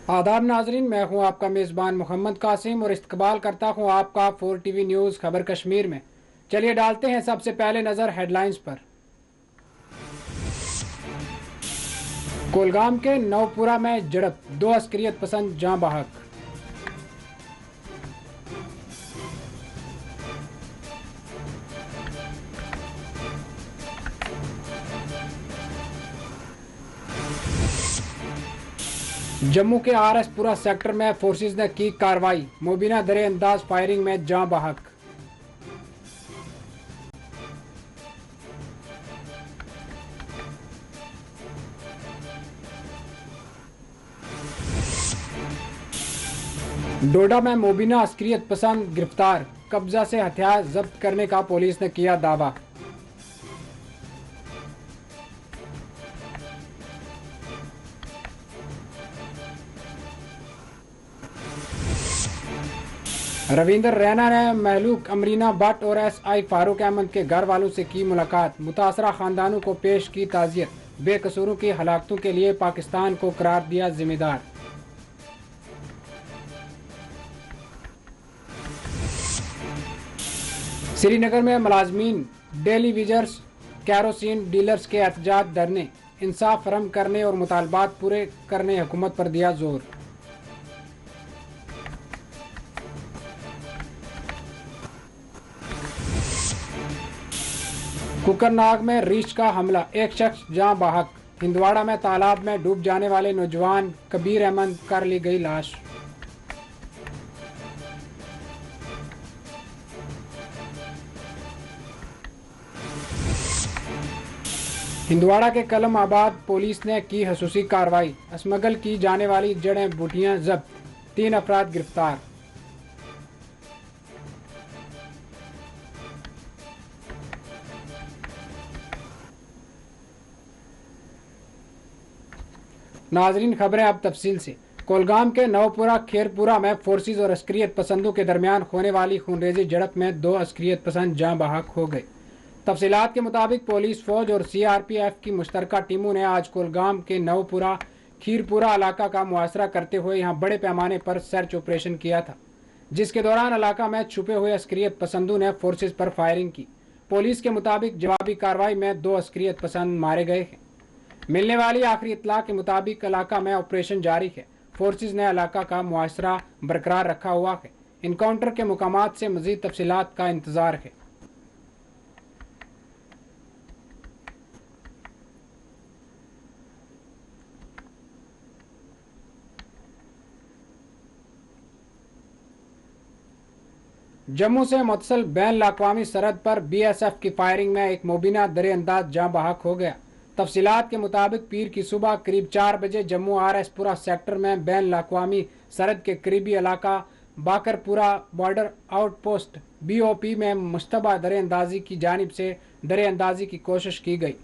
आदाब नाजरीन, मैं हूं आपका मेज़बान मोहम्मद कासिम और इस्तकबाल करता हूं आपका 4 TV न्यूज़ खबर कश्मीर में। चलिए डालते हैं सबसे पहले नज़र हेडलाइंस पर। कोलगाम के नवपुरा में झड़प, 2 अस्करियत पसंद जाँ बहक। जम्मू के RS-पुरा सेक्टर में फोर्सेस ने की कार्रवाई, मुबीना दरे-अंदाज फायरिंग में जाँ बहक। डोडा में मुबीना अस्करियत पसंद गिरफ्तार, कब्जा से हथियार जब्त करने का पुलिस ने किया दावा। रविंदर रैना ने महलूक अमरीना भट्ट और SI फारूक अहमद के घर वालों से की मुलाकात, मुतासरा खानदानों को पेश की ताज़ियत, बेकसूरों की हलाकतों के लिए पाकिस्तान को करार दिया जिम्मेदार। श्रीनगर में मुलाजमीन डेली वेजर्स कैरोसिन डीलर्स के एहतजाज धरने, इंसाफ फरहम करने और मुतालबात पूरे करने हुकूमत पर दिया जोर। कुकरनाग में रीछ का हमला, एक शख्स जाँ बहक। हिंदवाड़ा में तालाब में डूब जाने वाले नौजवान कबीर अहमद कर ली गई लाश। हिंदवाड़ा के कलम आबाद पुलिस ने की खसूसी कार्रवाई, स्मगल की जाने वाली जड़ें बूटियां जब्त, 3 अफराद गिरफ्तार। नाजरीन, खबरें अब तफसील से। कोलगाम के नवपुरा खेरपुरा में फोर्सेस और अस्करियत पसंदों के दरमियान होने वाली खूनरेजी झड़प में 2 अस्करियत पसंद जाँ बहक हो गए। तफसीलात के मुताबिक पुलिस फौज और CRPF की मुश्तरका टीमों ने आज कोलगाम के नवपुरा खीरपुरा इलाका का मुआसरा करते हुए यहाँ बड़े पैमाने पर सर्च ऑपरेशन किया था, जिसके दौरान इलाका में छुपे हुए अस्करियत पसंदों ने फोर्सेस पर फायरिंग की। पुलिस के मुताबिक जवाबी कार्रवाई में 2 अस्करियत पसंद मारे गए हैं। मिलने वाली आखिरी इत्तला के मुताबिक इलाका में ऑपरेशन जारी है। फोर्सेस ने इलाका का मुआसरा बरकरार रखा हुआ है। इनकाउंटर के मुकामात से मजीद तफसीलात का इंतजार है। जम्मू से मुतसल बैन अवी सरहद पर BSF की फायरिंग में एक मुबीना दरे-अंदाज जाँ बहक हो गया। तफसीलात के मुताबिक पीर की सुबह करीब 4 बजे जम्मू RS-पुरा सेक्टर में बैन अवी सरहद के करीबी इलाका बाकरपुरा बॉर्डर आउटपोस्ट BOP में मुश्तबा दरे-अंदाजी की जानिब से दरे-अंदाजी की कोशिश की गई,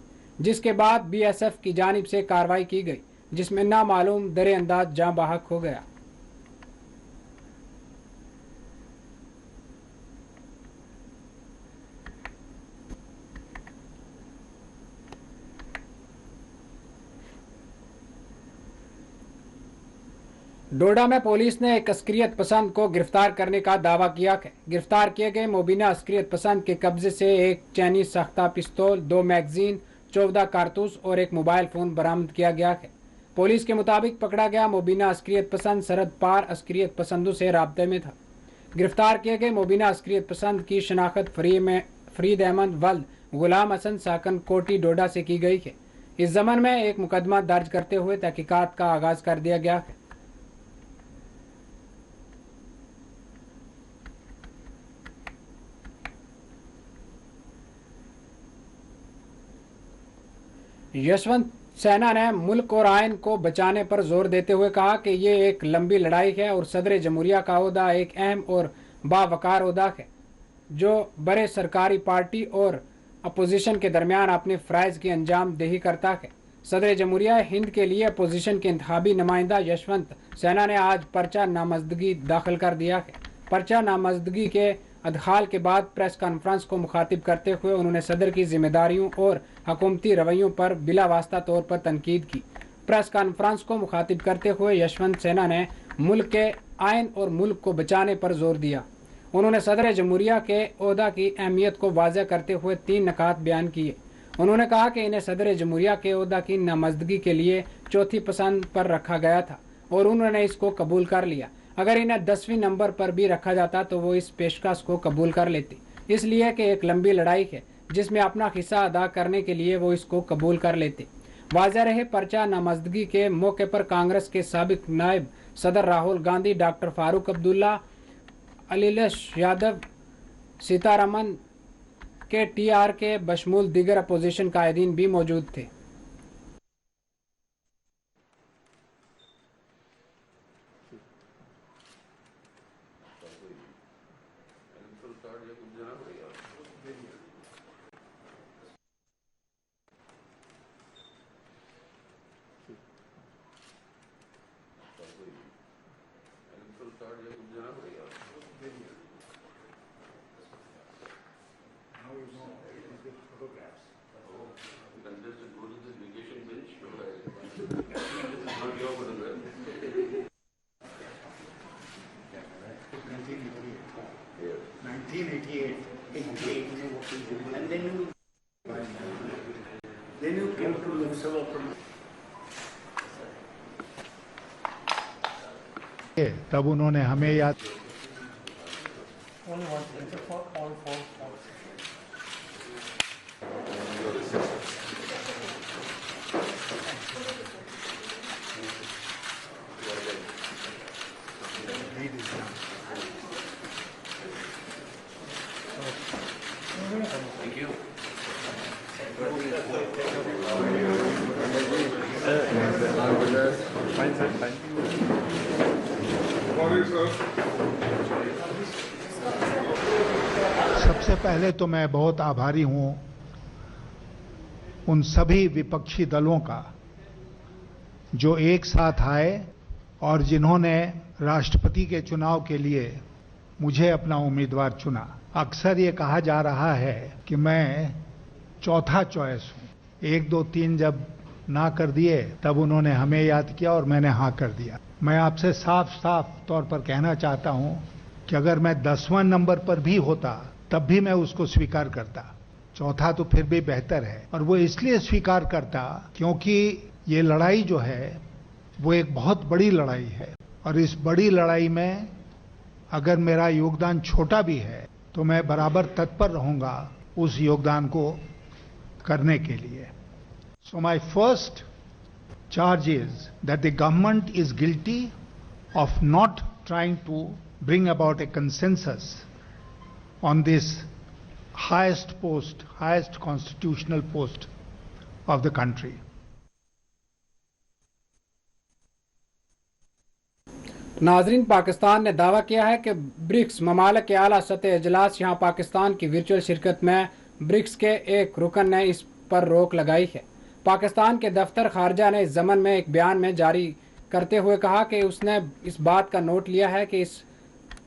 जिसके बाद BSF की जानिब से कार्रवाई की गई, जिसमें नामालूम दरे-अंदाज जाँ बहक हो गया। डोडा में पुलिस ने एक अस्करियत पसंद को गिरफ्तार करने का दावा किया है। गिरफ्तार किए गए मुबीना अस्करियत पसंद के कब्जे से एक चैनी सख्ता पिस्तौल, 2 मैगजीन, 14 कारतूस और एक मोबाइल फ़ोन बरामद किया गया है। पुलिस के मुताबिक पकड़ा गया मुबीना अस्करियत पसंद सरहद पार अस्करियत पसंदों से राब्ते में था। गिरफ्तार किए गए मुबीना अस्करियत पसंद की शनाख्त फरीद अहमद वल्द गुलाम हसन साकन कोटी डोडा से की गई है। इस जमन में एक मुकदमा दर्ज करते हुए तहकीकात का आगाज कर दिया गया है। यशवंत सेना ने मुल्क और आयन को बचाने पर जोर देते हुए कहा कि ये एक लंबी लड़ाई है और सदर जमहूरिया का ओहदा एक अहम और बावकार ओहदा है, जो बड़े सरकारी पार्टी और अपोजिशन के दरमियान अपने फ़राइज़ की अंजाम दही करता है। सदर जमहूरिया हिंद के लिए अपोजिशन के इंतखाबी नुमाइंदा यशवंत सेना ने आज पर्चा नामजदगी दाखिल कर दिया है। पर्चा नामजदगी के अदखाल के बाद प्रेस कॉन्फ्रेंस को मुखातिब करते हुए उन्होंने सदर की जिम्मेदारियों और हुकूमती रवैयों पर बिला वास्ता तौर पर तनकीद की। प्रेस कॉन्फ्रेंस को मुखातिब करते हुए यशवंत सिन्हा ने मुल्क के आइन और मुल्क को बचाने पर जोर दिया। उन्होंने सदर जमहूरिया के ओहदा की अहमियत को वाज़ेह करते हुए 3 नकात बयान किए। उन्होंने कहा कि इन्हें सदर जमहूरिया के ओहदा की नामजदगी के लिए चौथी पसंद पर रखा गया था और उन्होंने इसको कबूल कर लिया। अगर इन्हें 10वीं नंबर पर भी रखा जाता तो वो इस पेशकश को कबूल कर लेती, इसलिए कि एक लंबी लड़ाई है जिसमें अपना हिस्सा अदा करने के लिए वो इसको कबूल कर लेते। वाज़ेह रहे, पर्चा नामजदगी के मौके पर कांग्रेस के साबिक नायब सदर राहुल गांधी, डॉक्टर फारूक अब्दुल्ला, अखिलेश यादव, सीतारमन के TR के बशमूल दीगर अपोजिशन कायदीन भी मौजूद थे। तब उन्होंने हमें याद सबसे पहले तो मैं बहुत आभारी हूं उन सभी विपक्षी दलों का जो एक साथ आए और जिन्होंने राष्ट्रपति के चुनाव के लिए मुझे अपना उम्मीदवार चुना। अक्सर ये कहा जा रहा है कि मैं चौथा चॉइस हूं। 1, 2, 3 जब ना कर दिए तब उन्होंने हमें याद किया और मैंने हाँ कर दिया। मैं आपसे साफ साफ तौर पर कहना चाहता हूं कि अगर मैं 10वां नंबर पर भी होता तब भी मैं उसको स्वीकार करता। चौथा तो फिर भी बेहतर है, और वो इसलिए स्वीकार करता क्योंकि ये लड़ाई जो है वो एक बहुत बड़ी लड़ाई है, और इस बड़ी लड़ाई में अगर मेरा योगदान छोटा भी है तो मैं बराबर तत्पर रहूंगा उस योगदान को करने के लिए। So my first charge is that the government is guilty of not trying to bring about a consensus on this highest post, highest constitutional post of the country. नाजरीन, पाकिस्तान ने दावा किया है कि ब्रिक्स ममालिक के आला सतह इजलास यहाँ पाकिस्तान की वर्चुअल शिरकत में ब्रिक्स के एक रुकन ने इस पर रोक लगाई है। पाकिस्तान के दफ्तर खारजा ने इस ज़मन में एक बयान में जारी करते हुए कहा कि उसने इस बात का नोट लिया है कि इस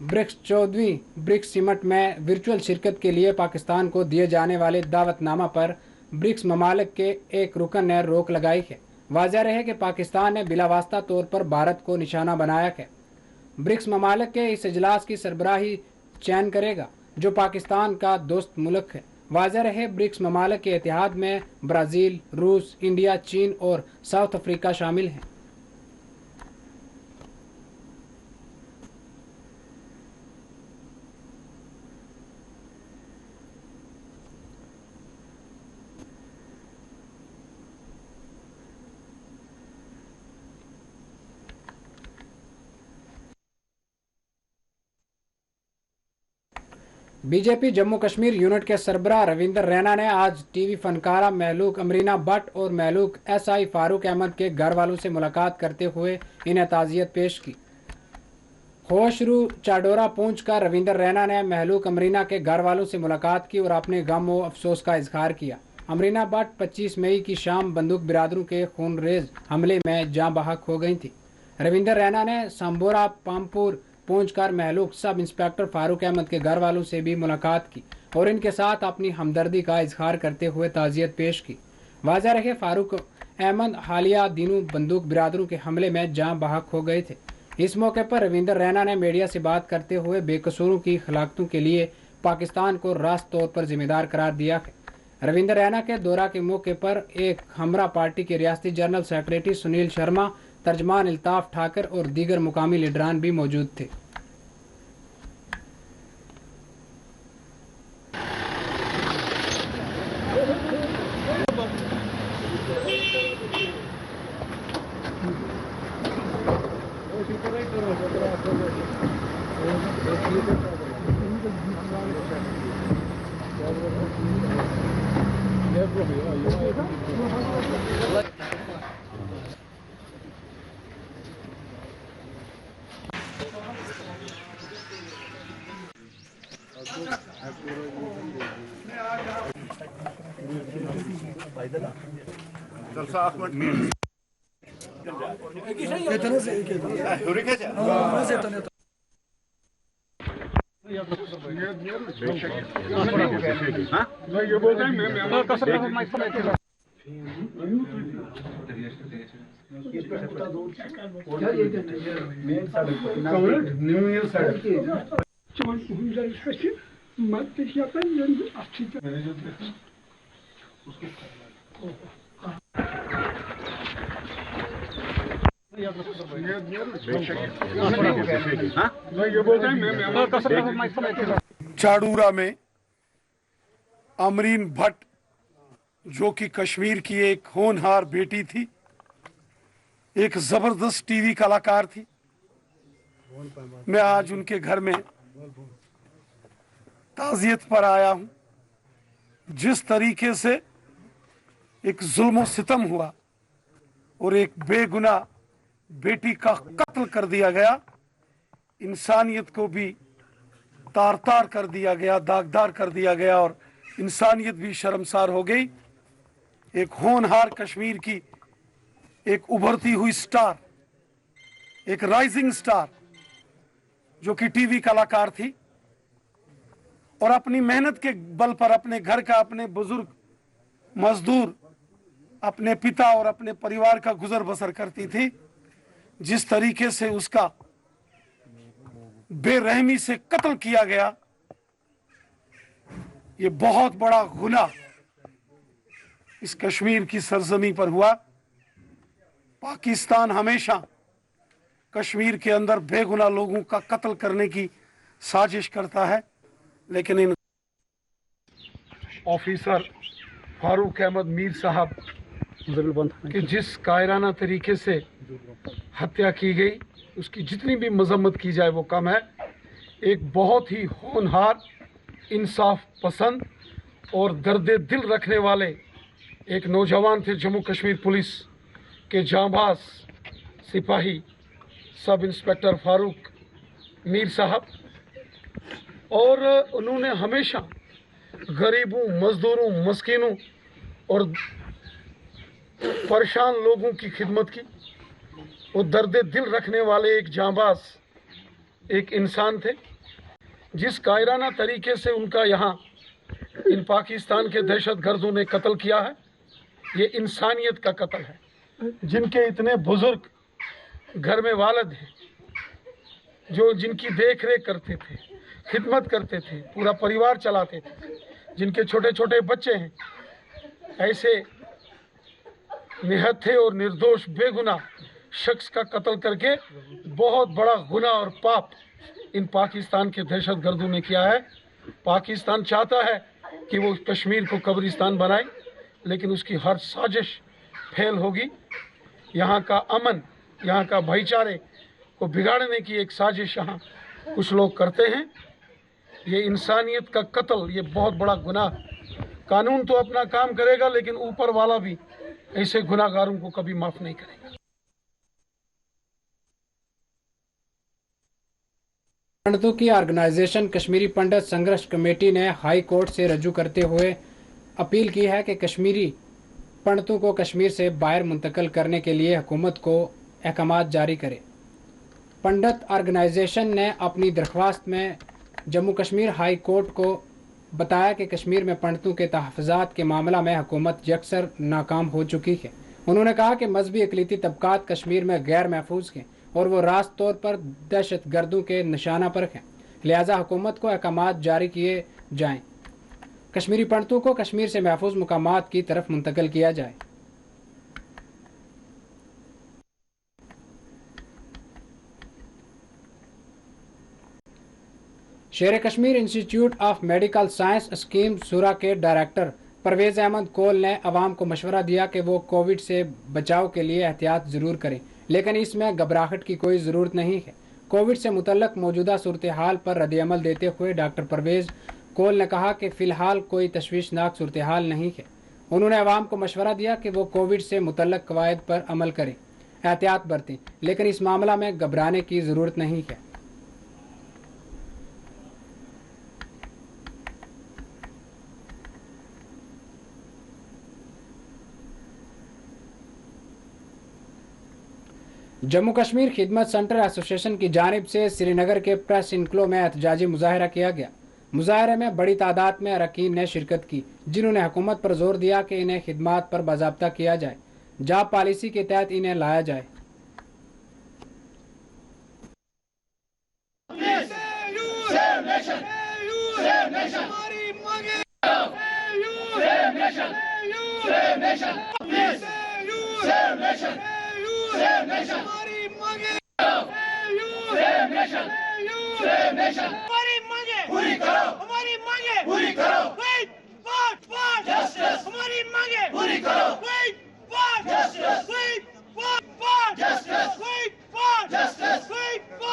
ब्रिक्स 14वीं ब्रिक्स समिट में वर्चुअल शिरकत के लिए पाकिस्तान को दिए जाने वाले दावतनामा पर ब्रिक्स ममालिक के एक रुकन ने रोक लगाई है। वाज़ेह रहे कि पाकिस्तान ने बिलावास्ता तौर पर भारत को निशाना बनाया है। ब्रिक्स ममालिक के इस इजलास की सरबराही चयन करेगा जो पाकिस्तान का दोस्त मुल्क है। वाज़ेह रहे, ब्रिक्स ममालिक के इतिहाद में ब्राज़ील, रूस, इंडिया, चीन और साउथ अफ्रीका शामिल हैं। बीजेपी जम्मू कश्मीर यूनिट के सरबराह रविंदर रैना ने आज टीवी फनकारा महलूक अमरीना भट्ट और महलूक SI फारूक अहमद के घर वालों से मुलाकात करते हुए इन्हें ताज़ियत पेश की। होशरू चाडोरा पहुंचकर रविंदर रैना ने महलूक अमरीना के घर वालों से मुलाकात की और अपने गम व अफसोस का इजहार किया। अमरीना भट्ट 25 मई की शाम बंदूक बिरादरों के खूनरेज हमले में जाँ बहक हो गई थी। रविंदर रैना ने सांबोरा पामपुर पहुंचकर महलूक सब इंस्पेक्टर फारूक अहमद के घर वालों से भी मुलाकात की और इनके साथ अपनी हमदर्दी का इजहार करते हुए ताज़ियत पेश की। वाज़ेह रहे, फारूक अहमद हालिया दिनों बंदूक बिरादरों के हमले में जान बहक हो गए थे। इस मौके पर रविंदर रैना ने मीडिया से बात करते हुए बेकसूरों की हलाकतों के लिए पाकिस्तान को रास्त तौर पर जिम्मेदार करार दिया है। रविंदर रैना के दौरा के मौके पर एक हमरा पार्टी के रियासती जनरल सेक्रेटरी सुनील शर्मा, तर्जमान अल्ताफ ठाकर और दीगर मुकामी लीडरान भी मौजूद थे। चाड़ूरा में अमरीन भट्ट, जो कि कश्मीर की एक होनहार बेटी थी, एक जबरदस्त टीवी कलाकार थी। मैं आज उनके घर में ताज़ियत पर आया हूं। जिस तरीके से एक जुल्म सितम हुआ और एक बेगुनाह बेटी का कत्ल कर दिया गया, इंसानियत को भी तार तार कर दिया गया, दागदार कर दिया गया और इंसानियत भी शर्मसार हो गई। एक होनहार कश्मीर की एक उभरती हुई स्टार, एक राइजिंग स्टार, जो कि टीवी कलाकार थी और अपनी मेहनत के बल पर अपने घर का, अपने बुजुर्ग मजदूर, अपने पिता और अपने परिवार का गुजर बसर करती थी। जिस तरीके से उसका बेरहमी से कत्ल किया गया, ये बहुत बड़ा गुनाह इस कश्मीर की सरजमी पर हुआ। पाकिस्तान हमेशा कश्मीर के अंदर बेगुनाह लोगों का कत्ल करने की साजिश करता है, लेकिन इन ऑफिसर फारूक अहमद मीर साहब कि जिस कायराना तरीके से हत्या की गई, उसकी जितनी भी मजम्मत की जाए वो कम है। एक बहुत ही होनहार, इंसाफ पसंद और दर्द दिल रखने वाले एक नौजवान थे जम्मू कश्मीर पुलिस के जांबाज सिपाही सब इंस्पेक्टर फारूक मीर साहब। और उन्होंने हमेशा गरीबों, मजदूरों, मस्कीनों और परेशान लोगों की खिदमत की। वो दर्द दिल रखने वाले एक जांबाज एक इंसान थे। जिस कायराना तरीके से उनका यहाँ इन पाकिस्तान के दहशतगर्दों ने कत्ल किया है, ये इंसानियत का कत्ल है। जिनके इतने बुजुर्ग घर में वालिद हैं, जो जिनकी देख रेख करते थे, खिदमत करते थे, पूरा परिवार चलाते थे, जिनके छोटे छोटे बच्चे हैं, ऐसे निहत्थे और निर्दोष बेगुनाह शख्स का कत्ल करके बहुत बड़ा गुनाह और पाप इन पाकिस्तान के दहशतगर्दों ने किया है। पाकिस्तान चाहता है कि वो कश्मीर को कब्रिस्तान बनाए, लेकिन उसकी हर साजिश फेल होगी। यहाँ का अमन, यहाँ का भाईचारे को बिगाड़ने की एक साजिश यहाँ कुछ लोग करते हैं। ये इंसानियत का कत्ल, ये बहुत बड़ा गुनाह। कानून तो अपना काम करेगा, लेकिन ऊपर वाला भी ऐसे गुनाहगारों को कभी माफ नहीं करेगा। पंडितों की ऑर्गेनाइजेशन कश्मीरी पंडित संघर्ष कमेटी ने हाई कोर्ट से रजू करते हुए अपील की है कि कश्मीरी पंडितों को कश्मीर से बाहर मुंतकिल करने के लिए हुकूमत को अहकामात जारी करे। पंडित ऑर्गेनाइजेशन ने अपनी दरख्वास्त में जम्मू कश्मीर हाई कोर्ट को बताया कि कश्मीर में पंडितों के तहफ़्फ़ुज़ात के मामला में हुकूमत यकसर नाकाम हो चुकी है उन्होंने कहा कि मजहबी अक़लीती तबकात कश्मीर में गैर महफूज हैं और वो रास्त तौर पर दहशतगर्दों के निशाना पर हैं, लिहाजा हुकूमत को अहकामात जारी किए जाएं, कश्मीरी पंडितों को कश्मीर से महफूज मुकामात की तरफ मुंतकिल किया जाए। शेर Kashmir institute of medical science scheme सूरा के डायरेक्टर परवेज अहमद कोल ने अवाम को मशवरा दिया कि वो कोविड से बचाव के लिए एहतियात ज़रूर करें, लेकिन इसमें घबराहट की कोई ज़रूरत नहीं है। कोविड से मुतल्लक मौजूदा सूरत हाल पर रद्द-ए-अमल देते हुए डॉक्टर परवेज कोल ने कहा कि फ़िलहाल कोई तशवीशनाक सूरत हाल नहीं है। उन्होंने अवाम को मशवरा दिया कि वो कोविड से मुतल्लक कवायद पर अमल करें, एहतियात बरतें, लेकिन इस मामला में घबराने की ज़रूरत नहीं है। जम्मू कश्मीर खिदमत सेंटर एसोसिएशन की जानिब से श्रीनगर के प्रेस इनक्लो में एहतजाजी मुजाहरा किया गया। मुजाहरे में बड़ी तादाद में अरकान ने शिरकत की, जिन्होंने हुकूमत पर जोर दिया कि इन्हें खिदमात पर बाज़ाब्ता किया जाए, जॉब पॉलिसी के तहत इन्हें लाया जाए। हमारी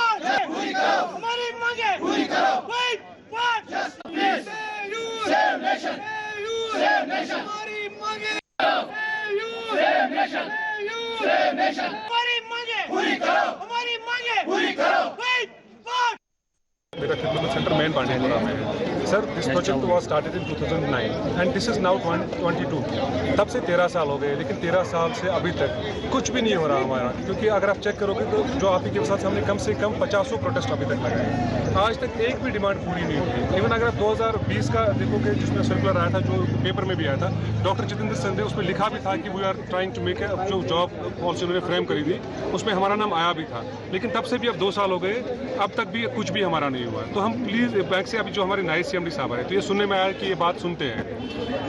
मांगे पूरी करो, हमारी मांगे पूरी करो, हमारी मांगे पूरी करो, हमारी मांगे पूरी करो, मेरा खिदमत सेंटर मेन बांडीपुरा में है। Sir, this project was started in 2009 and this is now 22। तब से 13 साल हो गए, लेकिन 13 साल से अभी तक कुछ भी नहीं हो रहा हमारा, क्योंकि अगर आप चेक करोगे तो जो आप ही के साथ हमने कम से कम 50 प्रोटेस्ट अभी तक लगाए, आज तक एक भी डिमांड पूरी नहीं हुई। इवन अगर आप 2020 का देखोगे, जिसमें सर्कुलर आया था, जो पेपर में भी आया था, डॉक्टर जितेंद्र संधे, उसमें लिखा भी था कि we are trying to make जो जॉब पॉलिसी उन्होंने फ्रेम करी थी, उसमें हमारा नाम आया भी था, लेकिन तब से भी अब 2 साल हो गए, अब तक भी कुछ भी हमारा नहीं हुआ। तो हम प्लीज़ बैंक से, अभी जो हमारे नायब CMD साहब आए, तो ये सुनने में आया कि ये बात सुनते हैं,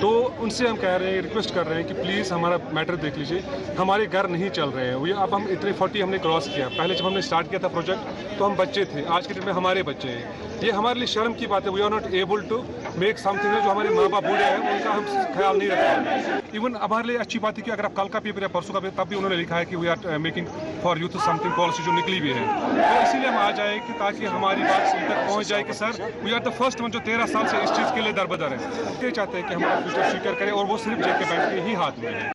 तो उनसे हम कह रहे हैं, रिक्वेस्ट कर रहे हैं कि प्लीज़ हमारा मैटर देख लीजिए, हमारे घर नहीं चल रहे हैं। ये अब हम इतने 40 हमने क्रॉस किया। पहले जब हमने स्टार्ट किया था प्रोजेक्ट तो हम बच्चे थे, आज के डेट में हमारे बच्चे हैं। ये हमारे लिए शर्म की बात है। We are not able to make something. जो हमारे माँ बाप बूढ़े हैं उनका हम ख्याल नहीं रख पाते। इवन हमारे लिए अच्छी बात है कि अगर आप कल का पेपर या परसों का पेपर, तब भी उन्होंने लिखा है कि we are making for youth something policy जो निकली हुई है। तो इसीलिए हम आ जाए कि ताकि हमारी बात उन तक पहुँच जाए कि sir we are the first one जो 13 साल से इस चीज़ के लिए दरबदर है। ये चाहते हैं कि हमारा फ्यूचर सिक्योर करें और वो सिर्फ JK बैंक के ही हाथ में है।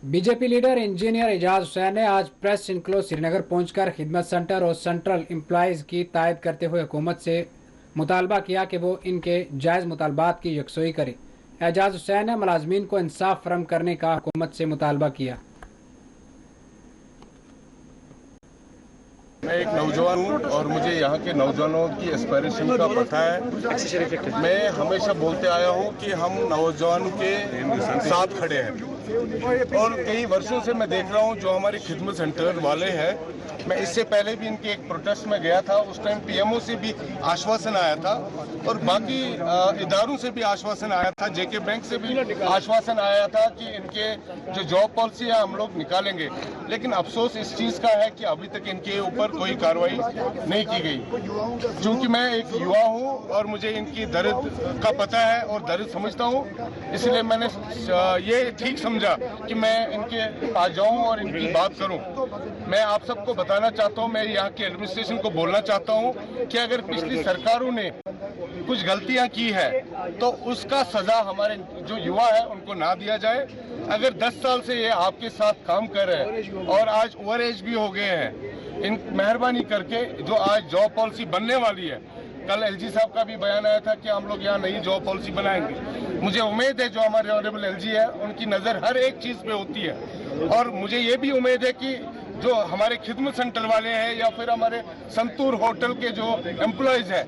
BJP leader engineer Ejaz Hussain ने आज प्रेस इनक्लो श्रीनगर पहुंचकर खिदमत सेंटर और सेंट्रल एम्प्लॉयज़ की तायद करते हुए हुकूमत से मुतालबा किया कि वो इनके जायज़ मुतालबात की यकसोई करे। एजाज हुसैन ने मुलाजमीन को इंसाफ फराहम करने का हुकूमत से मुतालबा किया। मैं एक नौजवान हूँ और मुझे यहाँ के नौजवानों की एस्पायरेशन का पता है। मैं हमेशा बोलते आया हूँ कि हम नौजवानों के साथ खड़े हैं और कई वर्षों से मैं देख रहा हूँ जो हमारे खिदमत सेंटर वाले हैं। मैं इससे पहले भी इनके एक प्रोटेस्ट में गया था, उस टाइम PMO से भी आश्वासन आया था और बाकी इदारों से भी आश्वासन आया था, JK बैंक से भी आश्वासन आया था कि इनके जो जॉब पॉलिसी है हम लोग निकालेंगे। लेकिन अफसोस इस चीज़ का है कि अभी तक इनके ऊपर कोई कार्रवाई नहीं की गई। चूँकि मैं एक युवा हूँ और मुझे इनकी दर्द का पता है और दर्द समझता हूँ, इसलिए मैंने ये ठीक समझा कि मैं इनके पास जाऊँ और इनकी बात करूँ। मैं आप सबको बताना चाहता हूँ, मैं यहाँ के एडमिनिस्ट्रेशन को बोलना चाहता हूँ कि अगर पिछली सरकारों ने कुछ गलतियाँ की है तो उसका सजा हमारे जो युवा है उनको ना दिया जाए। अगर 10 साल से ये आपके साथ काम कर रहे हैं और आज ओवर एज भी हो गए हैं, इन मेहरबानी करके जो आज जॉब पॉलिसी बनने वाली है, कल LG साहब का भी बयान आया था कि हम लोग यहाँ नई जॉब पॉलिसी बनाएंगे। मुझे उम्मीद है जो हमारे ऑनरेबल LG है उनकी नज़र हर एक चीज़ पे होती है और मुझे ये भी उम्मीद है कि जो हमारे खिदमत सेंटर वाले हैं या फिर हमारे संतूर होटल के जो एम्प्लॉयज़ हैं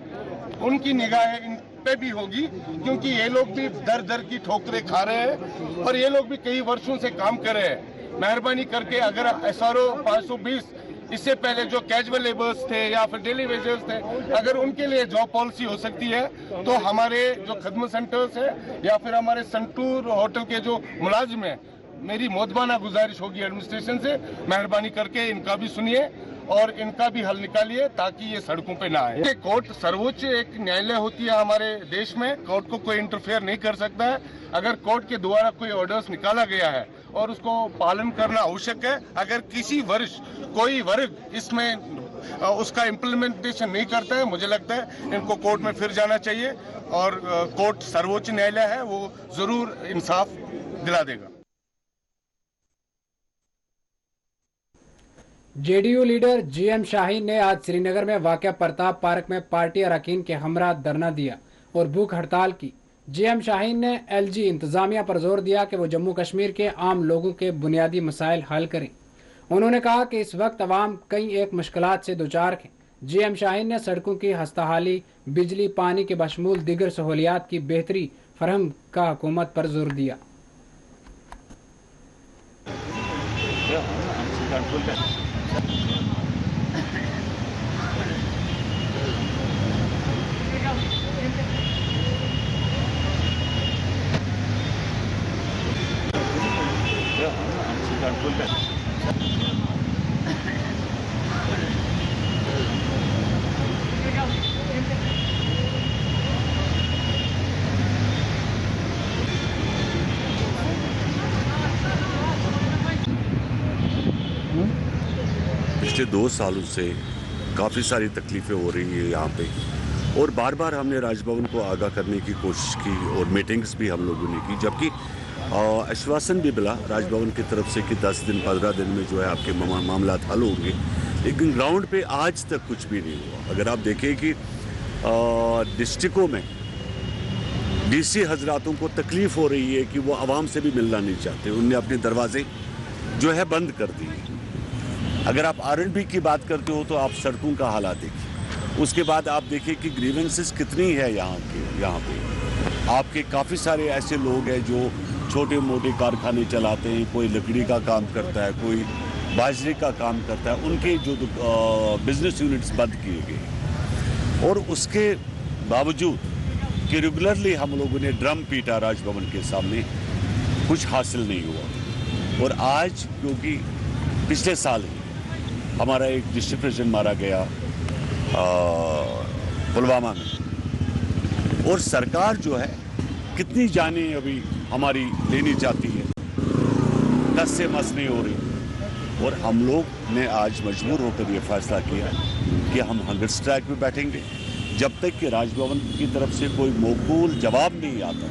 उनकी निगाहें इन पे भी होगी, क्योंकि ये लोग भी दर दर की ठोकरें खा रहे हैं और ये लोग भी कई वर्षों से काम कर रहे हैं। मेहरबानी करके अगर SRO 520 इससे पहले जो कैजुअल लेबर्स थे या फिर डेली वेजर्स थे, अगर उनके लिए जॉब पॉलिसी हो सकती है तो हमारे जो खदमत सेंटर्स है या फिर हमारे संतूर होटल के जो मुलाजिम हैं, मेरी मोदबाना गुजारिश होगी एडमिनिस्ट्रेशन से, मेहरबानी करके इनका भी सुनिए और इनका भी हल निकालिए ताकि ये सड़कों पे ना आए। कोर्ट सर्वोच्च एक न्यायालय होती है हमारे देश में, कोर्ट को कोई इंटरफेयर नहीं कर सकता है। अगर कोर्ट के द्वारा कोई ऑर्डर्स निकाला गया है और उसको पालन करना आवश्यक है, अगर किसी कोई वर्ग इसमें उसका इम्प्लीमेंटेशन नहीं करता है, मुझे लगता है इनको कोर्ट में फिर जाना चाहिए और कोर्ट सर्वोच्च न्यायालय है, वो जरूर इंसाफ दिला देगा। जेडीयू लीडर GM शाहीन ने आज श्रीनगर में वाक़या प्रताप पार्क में पार्टी अरकान के हमरा धरना दिया और भूख हड़ताल की। GM शाहीन ने LG इंतजामिया पर जोर दिया कि वो जम्मू कश्मीर के आम लोगों के बुनियादी मसाइल हल करें। उन्होंने कहा कि इस वक्त अवाम कई एक मुश्किलात से दोचार हैं। GM शाहीन ने सड़कों की खस्ताहाली, बिजली, पानी के बशमूल दीगर सहूलियात की बेहतरी फरहम का हुकूमत पर जोर दिया। पिछले 2 सालों से काफ़ी सारी तकलीफ़ें हो रही है यहाँ पे और बार बार हमने राजभवन को आगाह करने की कोशिश की और मीटिंग्स भी हम लोगों ने की, जबकि आश्वासन भी मिला राजभवन की तरफ से कि 10 दिन 15 दिन में जो है आपके मामला हल होंगे, लेकिन ग्राउंड पे आज तक कुछ भी नहीं हुआ। अगर आप देखें कि डिस्ट्रिक्टों में DC हजरातों को तकलीफ़ हो रही है कि वो आवाम से भी मिलना नहीं चाहते, उनने अपने दरवाजे जो है बंद कर दिए। अगर आप R&B की बात करते हो तो आप सड़कों का हालात देखिए, उसके बाद आप देखिए कि ग्रीवेंसेस कितनी है यहाँ पे। आपके काफ़ी सारे ऐसे लोग हैं जो छोटे मोटे कारखाने चलाते हैं, कोई लकड़ी का काम करता है, कोई बाजरे का काम करता है, उनके जो बिजनेस यूनिट्स बंद किए गए और उसके बावजूद कि रेगुलरली हम लोगों ने ड्रम पीटा राजभवन के सामने, कुछ हासिल नहीं हुआ। और आज क्योंकि पिछले साल ही हमारा एक डिस्ट्रिक्ट प्रेसिडेंट मारा गया पुलवामा में, और सरकार जो है कितनी जानें अभी हमारी लेनी चाहती है, 10 से मस नहीं हो रही। और हम लोग ने आज मजबूर होकर ये फैसला किया कि हम हंगर स्ट्राइक में बैठेंगे जब तक कि राजभवन की तरफ से कोई मौकूल जवाब नहीं आता,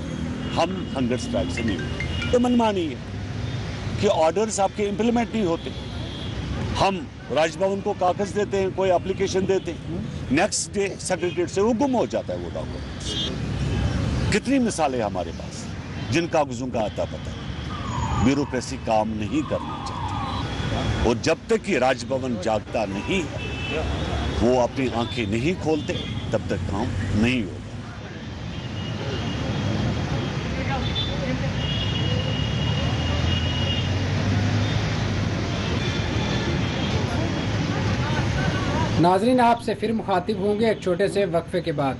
हम हंगर स्ट्राइक से नहीं होते। तो मनमानी है कि ऑर्डर्स आपके इम्प्लीमेंट नहीं होते। हम राजभवन को कागज देते हैं, कोई एप्लीकेशन देते हैं, नेक्स्ट डे सेक्रेटरीट से वो गुम हो जाता है वो डॉक्यूमेंट। कितनी मिसालें हमारे पास जिन कागजों का आता पता है। ब्यूरोक्रेसी काम नहीं करना चाहती और जब तक कि राजभवन जागता नहीं है, वो अपनी आंखें नहीं खोलते, तब तक काम नहीं होगा। नाजरीन, आपसे फिर मुखातिब होंगे एक छोटे से वक्फे के बाद।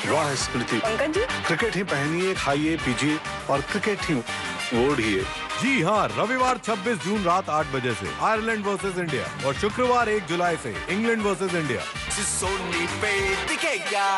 वाह स्मृति, क्रिकेट ही पहनिए, खाइए, पीजिए और क्रिकेट ही ओढ़िए। जी हाँ, रविवार 26 जून रात 8 बजे से आयरलैंड वर्सेस इंडिया और शुक्रवार 1 जुलाई से इंग्लैंड वर्सेस इंडिया। सोनी पे दिखेगा।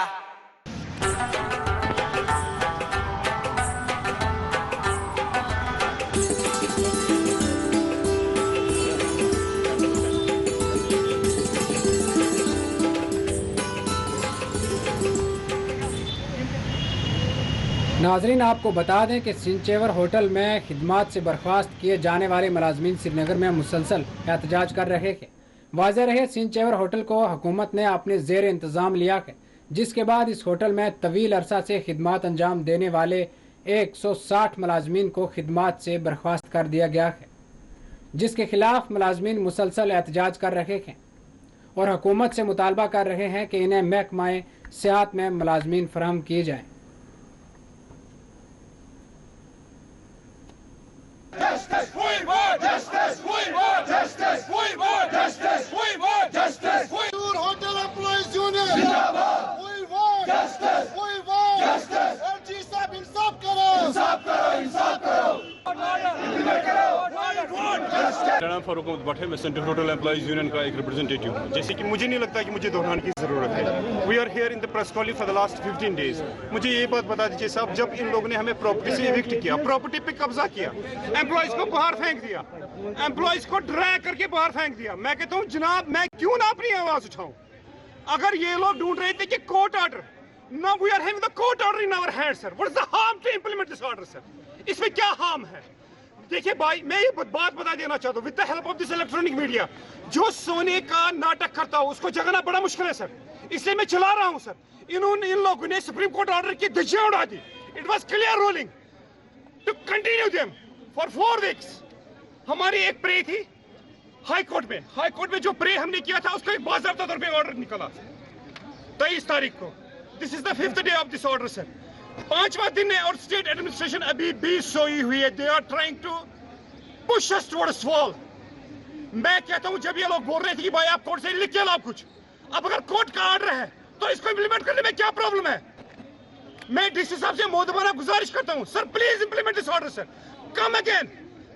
नाजरीन, आपको बता दें कि सिंचेवर होटल में खिदमात से बर्खास्त किए जाने वाले मुलाजमीन श्रीनगर में मुसलसल एहतजाज कर रहे थे। वाज़ेह रहे सिंचेवर होटल को हुकूमत ने अपने ज़ेर इंतज़ाम लिया है, जिसके बाद इस होटल में तवील अरसा से खिदमात अंजाम देने वाले 160 मुलाजमीन को खिदमात से बर्खास्त कर दिया गया है, जिसके खिलाफ मुलाजमीन मुसलसल एहतजाज कर रहे हैं और हुकूमत से मुतालबा कर रहे हैं कि इन्हें महकमाए सेहत में मुलाजमीन फराहम किए जाएँ। मेरा नाम फारूक अहमद भट्ट है। मैं सेंट्रल होटल एम्प्लॉइज यूनियन का एक रिप्रेजेंटेटिव हूँ। जैसे कि मुझे नहीं लगता कि मुझे दोहराने की ज़रूरत है। We are here in the press colony for the last 15 days. मुझे ये बात बता दीजिए साहब, जब इन लोगों ने हमें प्रॉपर्टी से इविक्ट किया, प्रॉपर्टी पे कब्जा किया, एम्प्लॉइज को बाहर फेंक दिया, एम्प्लॉइज को ड्रैग करके बाहर फेंक दिया, मैं कहता हूँ जनाब मैं क्यों ना अपनी आवाज़ उठाऊँ? अगर ये लोग ढूंढ रहे थे कि court order, now we are having the court order in our hands, sir. What is the harm to implement this order, sir? इसमें क्या हार्म है? देखिए भाई, मैं ये बात बता देना चाहता हूँ, with the help of this electronic media, जो सोने का नाटक करता हो उसको जगाना बड़ा मुश्किल है सर। इसलिए मैं चला रहा हूँ सर। इन लोगों ने सुप्रीम कोर्ट ऑर्डर की धज्जियां उड़ा दी। It was clear ruling to continue them for 4 weeks. हमारी एक प्रे थी हाई कोर्ट में। हाई कोर्ट में जो प्रे हमने किया था उसका एक बाज़ाब्ता तौर पे ऑर्डर निकला 23 तारीख को। This is the 5th day of this order sir. 5वां दिन है और स्टेट एडमिनिस्ट्रेशन अभी भी सोई हुई है। They are trying to push us towards wall. मैं कहता हूं जब ये लोग बोल रहे थे कि भाई आप कोर्ट से लिख के लाओ कुछ, अब अगर कोर्ट का ऑर्डर है तो इसको इम्प्लीमेंट करने में क्या प्रॉब्लम है? मैं डीसी साहब से मोदबाना गुजारिश करता हूं, sir please implement this order sir. Come again,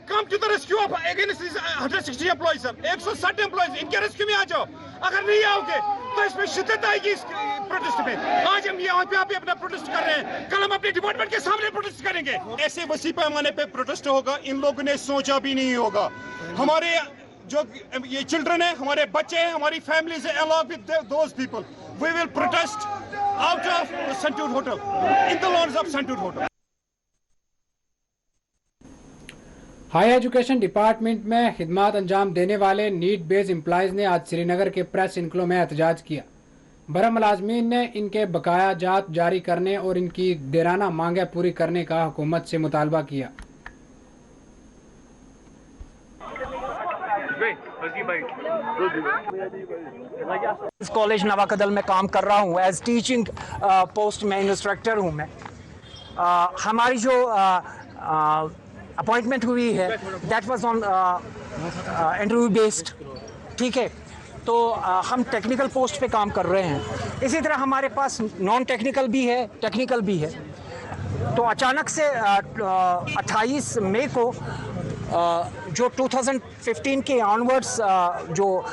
come to the rescue of against 160 employees sir, 160 employees, इनके रेस्क्यू में आ जाओ। अगर नहीं आओगे तो इसमें शिद्दत आएगी इस प्रोटेस्ट में। आज हम यहाँ पे अपना प्रोटेस्ट कर रहे हैं, कल हम अपने डिपार्टमेंट के सामने प्रोटेस्ट करेंगे। ऐसे वसी पैमाने पे प्रोटेस्ट होगा, इन लोगों ने सोचा भी नहीं होगा। हमारे जो ये चिल्ड्रन है, हमारे बच्चे हैं, हमारी फैमिलीज है, along with those people, we will protest out of Centur Hotel, in the lawns of Centur Hotel. High education department में खिदमात अंजाम देने वाले नीड बेस्ड एम्प्लॉइज ने आज श्रीनगर के प्रेस इनक्लो में एहतजाज किया। बरहम मुलाजमीन ने इनके बकाया जात जारी करने और इनकी देराना मांगें पूरी करने का हुकूमत से मुतालबा किया। इस कॉलेज नवाकदल में काम कर रहा हूँ, एज टीचिंग पोस्ट में इंस्ट्रक्टर हूँ मैं। हमारी जो अपॉइंटमेंट हुई है that was on interview based, ठीक है। तो हम टेक्निकल पोस्ट पे काम कर रहे हैं। इसी तरह हमारे पास नॉन टेक्निकल भी है, टेक्निकल भी है। तो अचानक से 28 मई को जो 2015 के ऑनवर्ड्स जो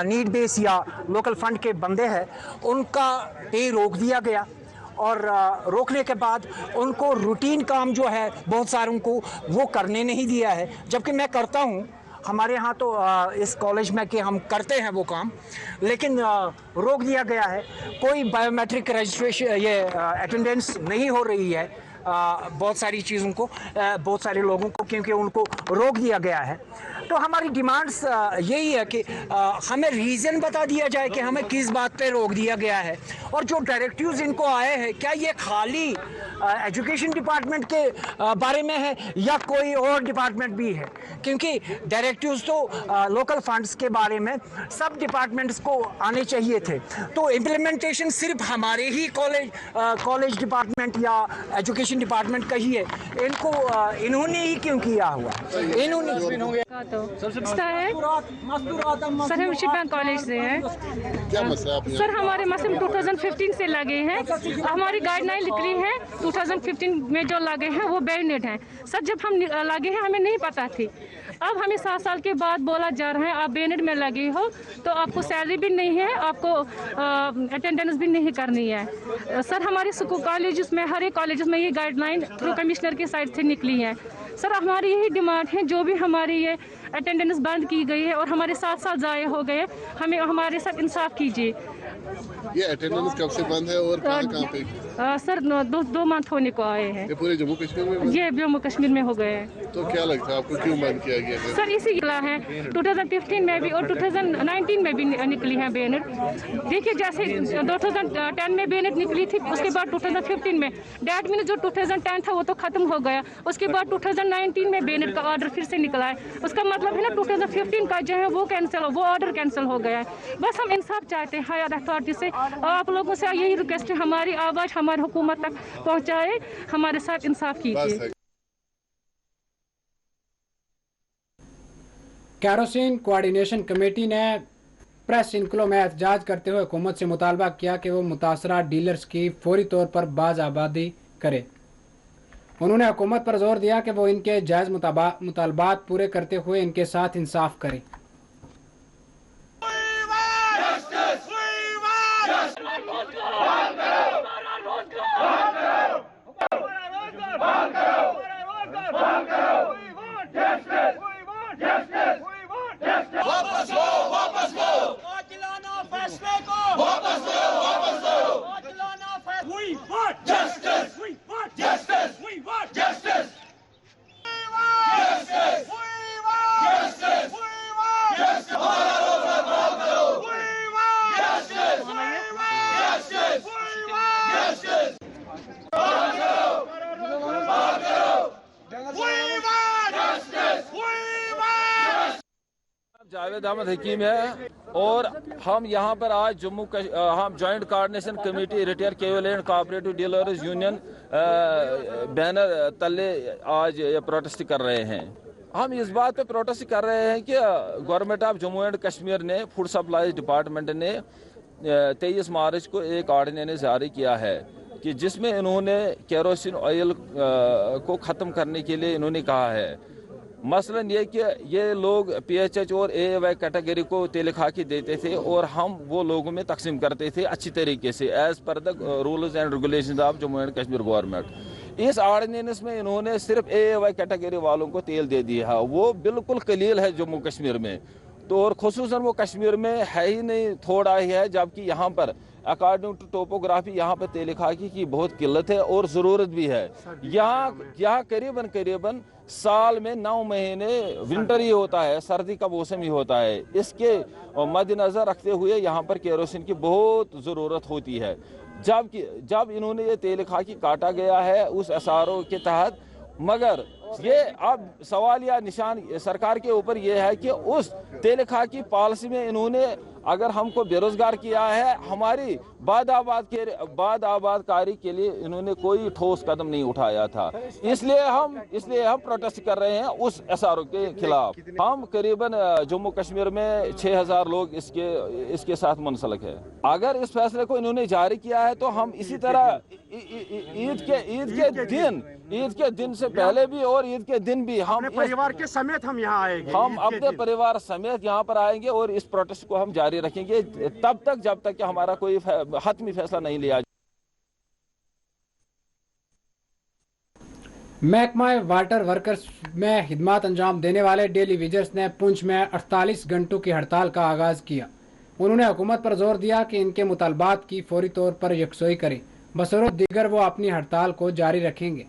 नीड बेस या लोकल फंड के बंदे हैं उनका पे रोक दिया गया और रोकने के बाद उनको रूटीन काम जो है बहुत सारों को वो करने नहीं दिया है, जबकि मैं करता हूँ। हमारे यहाँ तो इस कॉलेज में कि हम करते हैं वो काम, लेकिन रोक दिया गया है। कोई बायोमेट्रिक रजिस्ट्रेशन ये अटेंडेंस नहीं हो रही है बहुत सारी चीज़ों को, बहुत सारे लोगों को, क्योंकि उनको रोक दिया गया है। तो हमारी डिमांड्स यही है कि हमें रीज़न बता दिया जाए कि हमें किस बात पे रोक दिया गया है, और जो डायरेक्टिव्स इनको आए हैं क्या ये खाली एजुकेशन डिपार्टमेंट के बारे में है या कोई और डिपार्टमेंट भी है, क्योंकि डायरेक्टिव्स तो लोकल फंड्स के बारे में सब डिपार्टमेंट्स को आने चाहिए थे। तो इम्प्लीमेंटेशन सिर्फ हमारे ही कॉलेज डिपार्टमेंट या एजुकेशन डिपार्टमेंट का ही है, इनको इन्होंने ही क्यों किया हुआ? इन्होंने सर हम शिपा कॉलेज से हैं। क्या मसला है? सर हमारे मसले 2015 से लगे हैं। हमारी गाइडलाइन लिख रही है 2015 में जो लगे हैं वो बैरिनेड हैं। सर जब हम लगे हैं हमें नहीं पता थी। अब हमें 7 साल के बाद बोला जा रहा है आप बैरिनेड में लगे हो तो आपको सैलरी भी नहीं है, आपको अटेंडेंस भी नहीं करनी है। सर हमारे स्कूल कॉलेज में, हर एक कॉलेज में ये गाइडलाइन थ्रू कमिश्नर की साइड से निकली है। सर हमारी यही डिमांड है, जो भी हमारी ये अटेंडेंस बंद की गई है और हमारे 7 साल ज़ाये हो गए, हमें हमारे साथ इंसाफ कीजिए। ये अटेंडेंस कब से बंद है और कहाँ पे? सर 2 मंथ होने को आए हैं। ये पूरे जम्मू कश्मीर में? ये जम्मू कश्मीर में हो गए हैं। तो क्या लगता है आपको क्यों बंद किया गया है? सर इसी गिला है 2015 में भी और 2019 में भी निकली है बेनेट। देखिए जैसे 2010 में बेनेट निकली थी, उसके बाद 2015 में, डैट मीन जो 2010 था वो तो खत्म हो गया, उसके बाद 2019 में बेनेट का ऑर्डर फिर से निकला है। उसका मतलब है ना 2015 का जो है वो ऑर्डर कैंसिल हो गया है। बस हम इंसाफ चाहते हैं हायर अथॉरिटी से, और आप लोगों से यही रिक्वेस्ट है हमारी आवाज़ हमारी हुकूमत तक पहुंचाए, हमारे साथ इंसाफ कीजिए। केरोसिन कोऑर्डिनेशन कमेटी ने प्रेस इनक्लो में एहतजाज करते हुए हुकूमत से मुतालबा किया कि वो मुतासरा डीलर्स की फौरी तौर पर बाज़ाबादी करे। उन्होंने हुकूमत पर जोर दिया कि वो इनके जायज़ मुतालबात पूरे करते हुए इनके साथ इंसाफ करे। जावेद अहमद हकीम है और हम यहाँ पर आज हम जॉइंट कोऑर्डिनेशन कमेटी रिटेल केवल and cooperative dealers union banner तले आज ये प्रोटेस्ट कर रहे हैं। हम इस बात पे प्रोटेस्ट कर रहे हैं कि government of Jammu and Kashmir ने फूड सप्लाई डिपार्टमेंट ने 23 मार्च को एक ऑर्डिनेंस जारी किया है कि जिसमें इन्होंने केरोसिन ऑयल को ख़त्म करने के लिए इन्होंने कहा है। मसलन ये कि ये लोग PHH और AAY कैटेगरी को तेल खाकी देते थे और हम वो लोगों में तकसीम करते थे अच्छी तरीके से as per the rules and regulations of Jammu and Kashmir government. इस ऑर्डिनेंस में इन्होंने सिर्फ AAY कैटेगरी वालों को तेल दे दिया है, वो बिल्कुल कलील है जम्मू कश्मीर में, तो और खुसूसन वो कश्मीर में है ही नहीं, थोड़ा ही है, जबकि यहाँ पर अकॉर्डिंग टू टोपोग्राफी यहाँ पर तेल खाकी की बहुत किल्लत है और ज़रूरत भी है। यहाँ करीबन साल में 9 महीने विंटर ही होता है, सर्दी का मौसम ही होता है। इसके मद्देनज़र रखते हुए यहाँ पर केरोसिन की बहुत ज़रूरत होती है। जब इन्होंने ये तेल खाकी काटा गया है उस SRO के तहत, मगर ये अब सवाल या निशान सरकार के ऊपर ये है कि उस तेल खाकी पॉलिसी में इन्होंने अगर हमको बेरोजगार किया है, हमारी बाद आबादकारी के लिए इन्होंने कोई ठोस कदम नहीं उठाया था। इसलिए हम प्रोटेस्ट कर रहे हैं उस SRO के खिलाफ। हम करीबन जम्मू कश्मीर में 6000 लोग इसके साथ मुंसलिक है। अगर इस फैसले को इन्होंने जारी किया है तो हम इसी तरह ईद के दिन से पहले भी और ईद के दिन भी हम अपने परिवार के समेत हम यहाँ आएंगे। हम अपने परिवार समेत यहाँ पर आएंगे और इस प्रोटेस्ट को हम जारी रखेंगे तब तक जब तक कि हमारा कोई हतमी फैसला नहीं लिया। महकमा वाटर वर्कर्स में खिदमत अंजाम देने वाले डेली वेजर्स ने पुंछ में 48 घंटों की हड़ताल का आगाज किया। उन्होंने हुकूमत पर जोर दिया कि इनके मुतालबात की फौरी तौर पर यकसोई करें, बसरूत दीगर वो अपनी हड़ताल को जारी रखेंगे।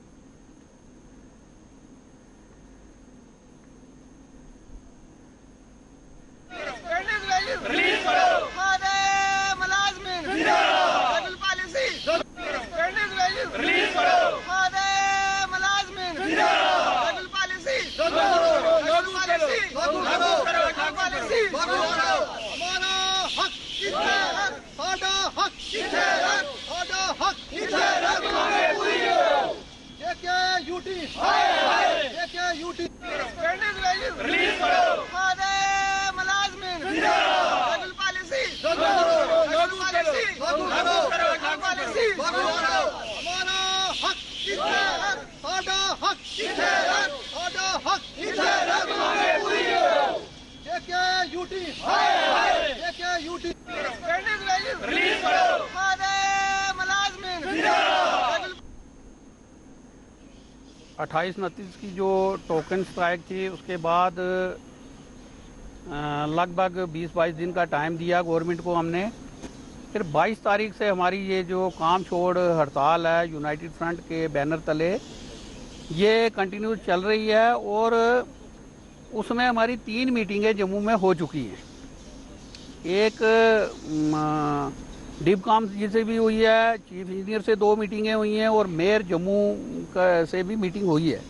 अट्ठाईस 29 की जो टोकन स्ट्राइक थी उसके बाद लगभग 20-22 दिन का टाइम दिया गवर्नमेंट को हमने फिर 22 तारीख से हमारी ये जो काम छोड़ हड़ताल है यूनाइटेड फ्रंट के बैनर तले ये कंटिन्यू चल रही है और उसमें हमारी 3 मीटिंगें जम्मू में हो चुकी हैं। एक डिबकॉम जी से भी हुई है, चीफ इंजीनियर से 2 मीटिंगें हुई हैं और मेयर जम्मू से भी मीटिंग हुई है।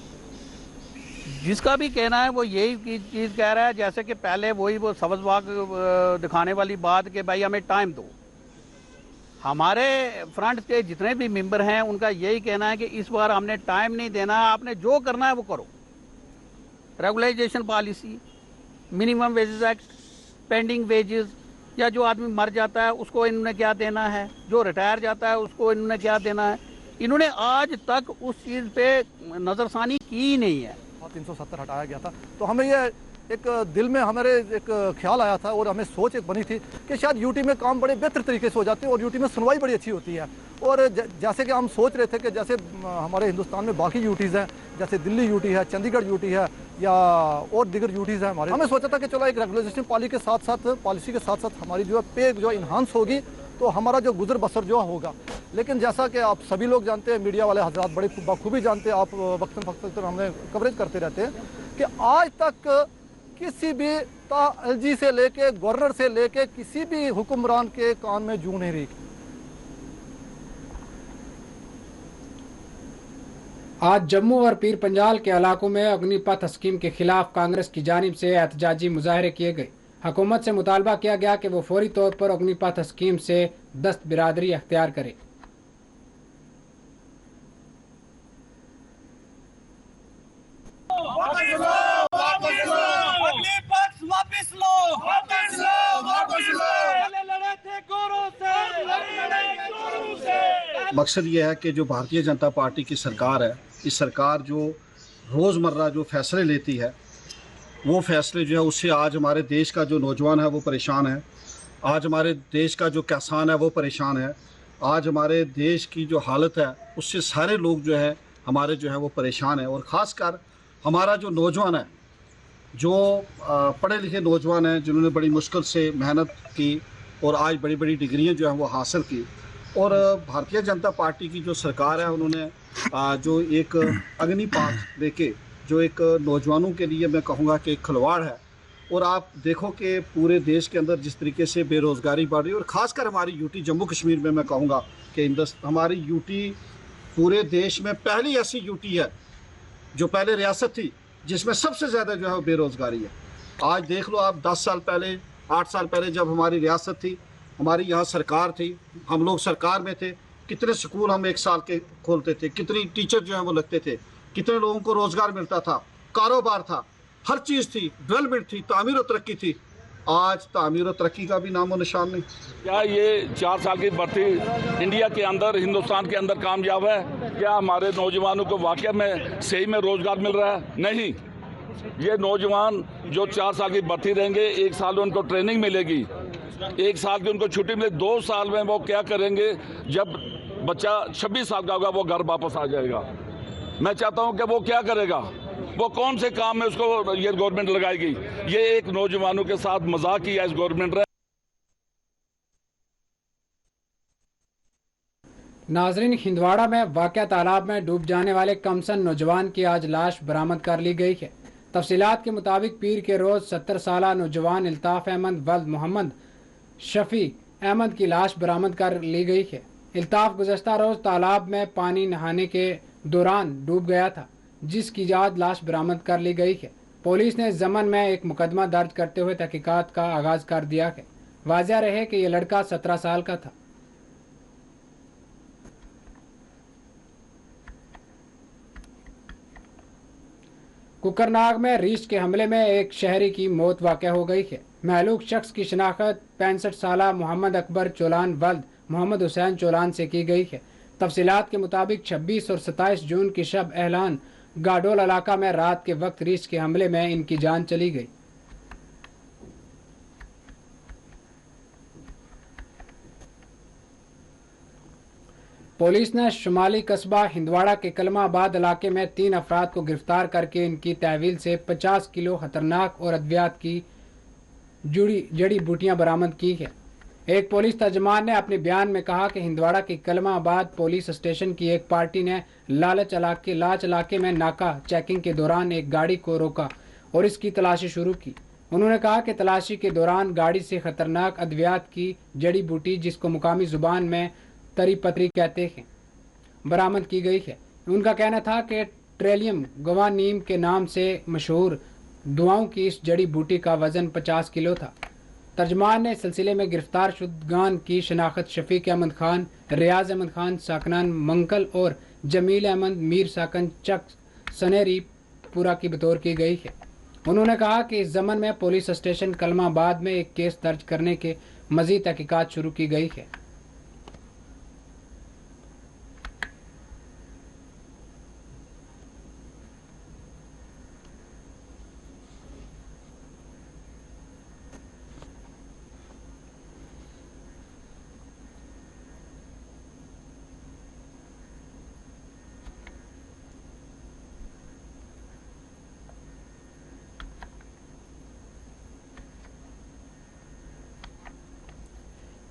जिसका भी कहना है वो यही चीज़ कह रहा है जैसे कि पहले वो सब्ज़ बाग दिखाने वाली बात कि भाई हमें टाइम दो। हमारे फ्रंट के जितने भी मेंबर हैं उनका यही कहना है कि इस बार हमने टाइम नहीं देना, आपने जो करना है वो करो। Regularisation policy, minimum wages act, pending wages, या जो आदमी मर जाता है उसको इन्होंने क्या देना है, जो रिटायर जाता है उसको इन्होंने क्या देना है, इन्होंने आज तक उस चीज़ पे नज़रसानी की नहीं है। 370 हटाया गया था तो हमें ये एक दिल में हमारे एक ख्याल आया था और हमें सोच एक बनी थी कि शायद यूटी में काम बड़े बेहतर तरीके से हो जाते हैं और यूटी में सुनवाई बड़ी अच्छी होती है। और जैसे कि हम सोच रहे थे कि जैसे हमारे हिंदुस्तान में बाकी यूटीज़ हैं, जैसे दिल्ली यूटी है, चंडीगढ़ यूटी है या और दीगर यूटीज़ हैं हमारे, हमें सोचा था कि चलो एक रेगुलाइजेशन पॉलिसी के साथ साथ हमारी जो है पे जो इन्हांस होगी तो हमारा जो गुजर बसर जो होगा। लेकिन जैसा कि आप सभी लोग जानते हैं, मीडिया वाले हजरात बड़े बखूबी जानते हैं, आप वक्तन फक्तन हमने कवरेज करते रहते हैं कि आज तक किसी भी एलजी से लेके गवर्नर से लेके किसी भी हुक्मरान के कान में जूं नहीं रही। आज जम्मू और पीर पंजाल के इलाकों में अग्निपथ स्कीम के खिलाफ कांग्रेस की जानिब से एहतजाजी मुजाहरे किए गए। हुकूमत से मुतालबा किया गया कि वो फौरी तौर पर अग्निपथ स्कीम से दस्त बिरादरी अख्तियार करे। मकसद ये है कि जो भारतीय जनता पार्टी की सरकार है, इस सरकार जो रोज़मर्रा जो फैसले लेती है वो फैसले जो है उससे आज हमारे देश का जो नौजवान है वो परेशान है, आज हमारे देश का जो किसान है वो परेशान है, आज हमारे देश की जो हालत है उससे सारे लोग जो है हमारे जो है वो परेशान है। और ख़ासकर हमारा जो नौजवान है, जो पढ़े लिखे नौजवान हैं जिन्होंने बड़ी मुश्किल से मेहनत की और आज बड़ी बड़ी डिग्रियां जो हैं वो हासिल की, और भारतीय जनता पार्टी की जो सरकार है उन्होंने जो एक अग्निपथ लेके जो एक नौजवानों के लिए मैं कहूँगा कि एक खिलवाड़ है। और आप देखो कि पूरे देश के अंदर जिस तरीके से बेरोज़गारी बढ़ रही है और ख़ासकर हमारी यूटी जम्मू कश्मीर में मैं कहूँगा कि हमारी यूटी पूरे देश में पहली ऐसी यूटी है जो पहले रियासत थी जिसमें सबसे ज़्यादा जो है बेरोज़गारी है। आज देख लो आप 10 साल पहले 8 साल पहले जब हमारी रियासत थी, हमारी यहाँ सरकार थी, हम लोग सरकार में थे, कितने स्कूल हम एक साल के खोलते थे, कितनी टीचर जो है वो लगते थे, कितने लोगों को रोज़गार मिलता था, कारोबार था, हर चीज़ थी, डेवलपमेंट थी, तामीर और तरक्की थी। आज तामीर और तरक्की का भी नामो निशान नहीं। क्या ये 4 साल की भर्ती इंडिया के अंदर, हिंदुस्तान के अंदर कामयाब है? क्या हमारे नौजवानों को वाकई में सही में रोज़गार मिल रहा है? नहीं। ये नौजवान जो 4 साल की भर्ती रहेंगे, 1 साल में उनको ट्रेनिंग मिलेगी, 1 साल की उनको छुट्टी मिले, 2 साल में वो क्या करेंगे? जब बच्चा 26 साल का होगा वो घर वापस आ जाएगा। मैं चाहता हूं कि वो क्या करेगा, वो कौन से काम में उसको ये गवर्नमेंट लगाएगी? ये एक नौजवानों के साथ मजाक किया इस गवर्नमेंट ने। नाजरीन, हिंदवाड़ा में वाक़या तालाब में डूब जाने वाले कमसन नौजवान की आज लाश बरामद कर ली गई है। तफसीलात के मुताबिक पीर के रोज़ 70 साला नौजवान इल्ताफ़ अहमद वल्द मोहम्मद शफी अहमद की लाश बरामद कर ली गई है। इल्ताफ़ गुज़श्ता रोज़ तालाब में पानी नहाने के दौरान डूब गया था, जिसकी आज लाश बरामद कर ली गई है। पुलिस ने ज़मन में एक मुकदमा दर्ज करते हुए तहकीकात का आगाज़ कर दिया है। वाज़ेह रहे कि यह लड़का 17 साल का था। कुकरनाग में रीछ के हमले में एक शहरी की मौत वाक़या हो गई है। महलूक शख्स की शनाख्त 65 साला मोहम्मद अकबर चौलान वल्द मोहम्मद हुसैन चौलान से की गई है। तफसीलात के मुताबिक 26 और 27 जून की शब एहलान गाडोल इलाका में रात के वक्त रीछ के हमले में इनकी जान चली गई। पुलिस ने शुमाली कस्बा हिंदवाड़ा के कलमाबाद इलाके में 3 अफराद को गिरफ्तार करके इनकी तहवील से 50 किलो खतरनाक और अद्वियात की जड़ी बूटियां बरामद की है। एक पुलिस तर्जमान ने अपने बयान में कहा कि हिंदवाड़ा की कलमाबाद पुलिस स्टेशन की एक पार्टी ने लाच इलाके में नाका चेकिंग के दौरान एक गाड़ी को रोका और इसकी तलाशी शुरू की। उन्होंने कहा कि तलाशी के दौरान गाड़ी से खतरनाक अद्वियात की जड़ी बूटी, जिसको मुकामी जुबान में तरी पतरी कहते हैं, बरामद की गई है। उनका कहना था कि ट्रेलियम गवानीम के नाम से मशहूर दवाओं की इस जड़ी बूटी का वजन 50 किलो था। तर्जमान ने इस सिलसिले में गिरफ्तार शुदगान की शनाख्त शफीक अहमद खान, रियाज अहमद खान साकनान मंकल और जमील अहमद मीर साकन चक सनेरी पूरा की बतौर की गई है। उन्होंने कहा कि इस जमन में पुलिस स्टेशन कलमाबाद में एक केस दर्ज करने के मजीद तहकीकात शुरू की गई है।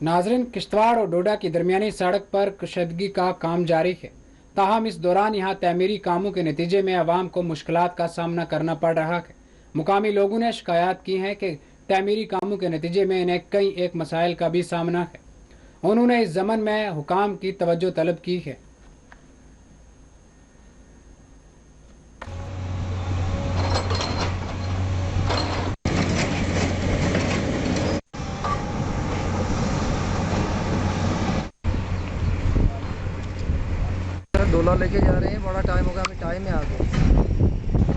नाजरीन, किश्तवाड़ और डोडा की दरमियानी सड़क पर कशीदगी का काम जारी है। ताहम इस दौरान यहाँ तमीरी कामों के नतीजे में आवाम को मुश्किलात का सामना करना पड़ रहा है। मुकामी लोगों ने शिकायत की है कि तमीरी कामों के नतीजे में इन्हें कई एक मसाइल का भी सामना है। उन्होंने इस ज़मन में हुकाम की तवज्जो तलब की है। डोला लेके जा रहे हैं, बड़ा टाइम हो गया, हमें टाइम में आ गए।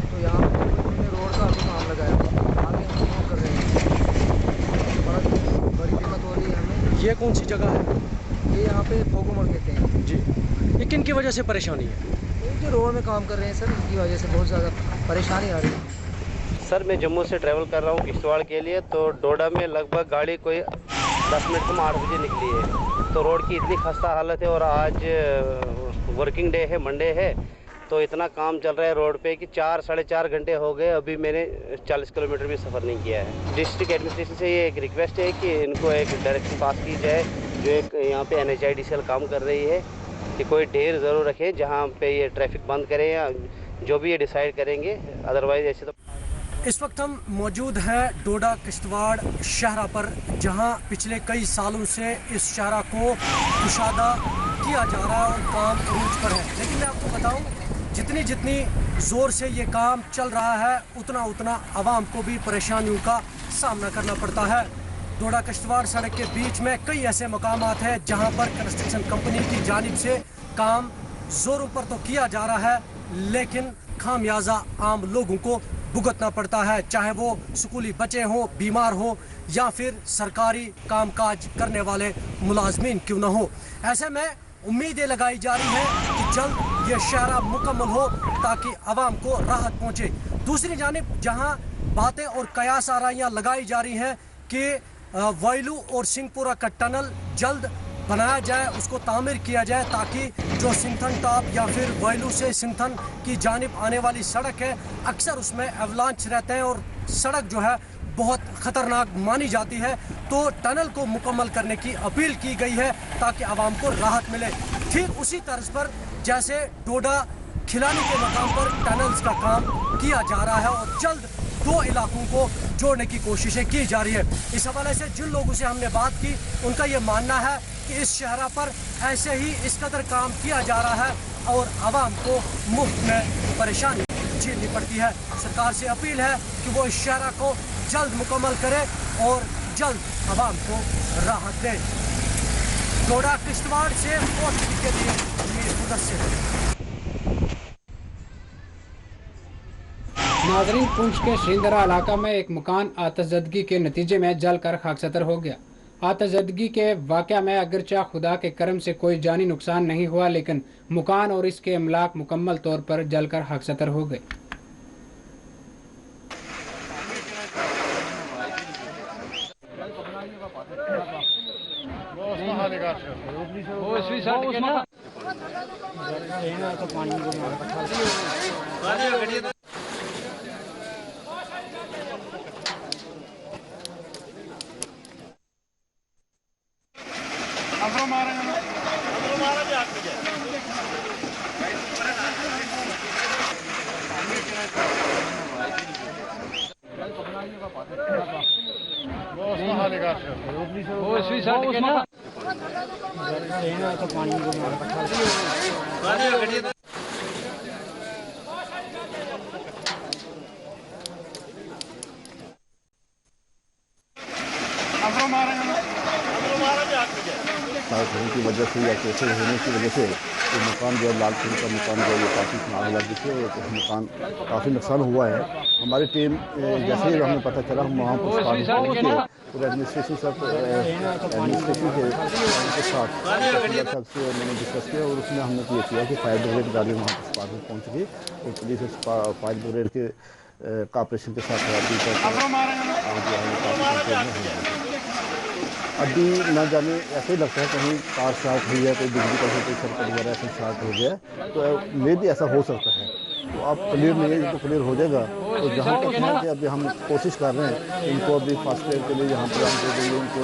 तो यहाँ पर उन्होंने रोड का अभी काम लगाया, आगे हम काम कर रहे हैं, बड़ी दिक्कत हो रही है हमें। ये कौन सी जगह है? ये यहाँ पे फोगुमर कहते हैं जी। ये किन की वजह से परेशानी है? ये जो रोड में काम कर रहे हैं सर, इसकी वजह से बहुत ज़्यादा परेशानी आ रही है। सर मैं जम्मू से ट्रैवल कर रहा हूँ किश्तवाड़ के लिए, तो डोडा में लगभग गाड़ी कोई 10 मिनट कम 8 बजे निकली है। तो रोड की इतनी खस्ता हालत है और आज वर्किंग डे है, मंडे है, तो इतना काम चल रहा है रोड पे कि 4-4.5 घंटे हो गए, अभी मैंने 40 किलोमीटर भी सफ़र नहीं किया है। डिस्ट्रिक्ट एडमिनिस्ट्रेशन से ये एक रिक्वेस्ट है कि इनको एक डायरेक्शन पास की जाए, जो एक यहाँ पे NHIDCL काम कर रही है कि कोई ढेर ज़रूर रखें जहाँ पे ये ट्रैफिक बंद करें या जो भी ये डिसाइड करेंगे, अदरवाइज ऐसे तो। इस वक्त हम मौजूद हैं डोडा किश्तवाड़ शहरा पर, जहां पिछले कई सालों से इस शहरा को कुशादा किया जा रहा है और काम अरूज पर है। लेकिन मैं आपको बताऊं, जितनी ज़ोर से ये काम चल रहा है, उतना आवाम को भी परेशानियों का सामना करना पड़ता है। डोडा किश्तवाड़ सड़क के बीच में कई ऐसे मकामात हैं जहां पर कंस्ट्रक्शन कंपनी की जानिब से काम ज़ोरों पर तो किया जा रहा है, लेकिन खामियाजा आम लोगों को भुगतना पड़ता है, चाहे वो स्कूली बच्चे हों, बीमार हों या फिर सरकारी कामकाज करने वाले मुलाजमीन क्यों न हो। ऐसे में उम्मीदें लगाई जा रही हैं कि जल्द ये शहरा मुकम्मल हो ताकि आवाम को राहत पहुँचे। दूसरी जानिब जहाँ बातें और कयास आराइयाँ लगाई जा रही हैं कि वैलू और सिंहपुरा का टनल जल्द बनाया जाए, उसको तामीर किया जाए, ताकि जो सिंथन टॉप या फिर वैलू से सिंथन की जानिब आने वाली सड़क है, अक्सर उसमें एवलांच रहते हैं और सड़क जो है बहुत ख़तरनाक मानी जाती है। तो टनल को मुकम्मल करने की अपील की गई है ताकि आवाम को राहत मिले। ठीक उसी तर्ज पर जैसे डोडा खिलानी के मकाम पर टनल्स का काम किया जा रहा है और जल्द 2 इलाकों को जोड़ने की कोशिशें की जा रही है। इस हवाले से जिन लोगों से हमने बात की, उनका ये मानना है कि इस शहरा पर ऐसे ही इस कदर काम किया जा रहा है और आवाम को मुफ्त में परेशानी झेलनी पड़ती है। सरकार से अपील है कि वो इस शहरा को जल्द मुकम्मल करे और जल्द आवाम को राहत दे। डोडा किश्तवाड़ से के लिए नाजरीन, पुंछ के श्रींदरा इलाका में एक मकान आतशज़दगी के नतीजे में जलकर खाकसतर हो गया। आतशज़दगी के वाक़या में अगरचा खुदा के करम से कोई जानी नुकसान नहीं हुआ, लेकिन मकान और इसके अमलाक मुकम्मल तौर पर जलकर खाकसतर हो गए। की वजह से या कैसे होने की वजह से ये मकान जो है लाल किले का मकान जो है ये काफ़ी आग लगी थी और मकान काफ़ी नुकसान हुआ है। हमारी टीम जैसे ही हमें पता चला हम वहाँ पर पहुँचे और एडमिनिस्ट्रेशन के साथ से मैंने डिस्कस किया और उसमें हमने ये किया कि फायर ब्रिगेड गाड़ी वहाँ पर स्पॉट में पहुँच गई और पुलिस फायर ब्रिगेड के कॉपरेशन के साथ अभी ना जाने ऐसे ही लगता है कहीं कार शॉर्ट हुई है, कोई बिजली का कोई सर्किट वगैरह ऐसा शॉर्ट हो गया तो मे भी ऐसा हो सकता है। तो आप क्लियर नहीं है तो क्लियर हो जाएगा। तो जहाँ तक है कि अभी हम कोशिश कर रहे हैं इनको अभी फर्स्ट एड के लिए यहाँ पर हम दे देंगे, इनको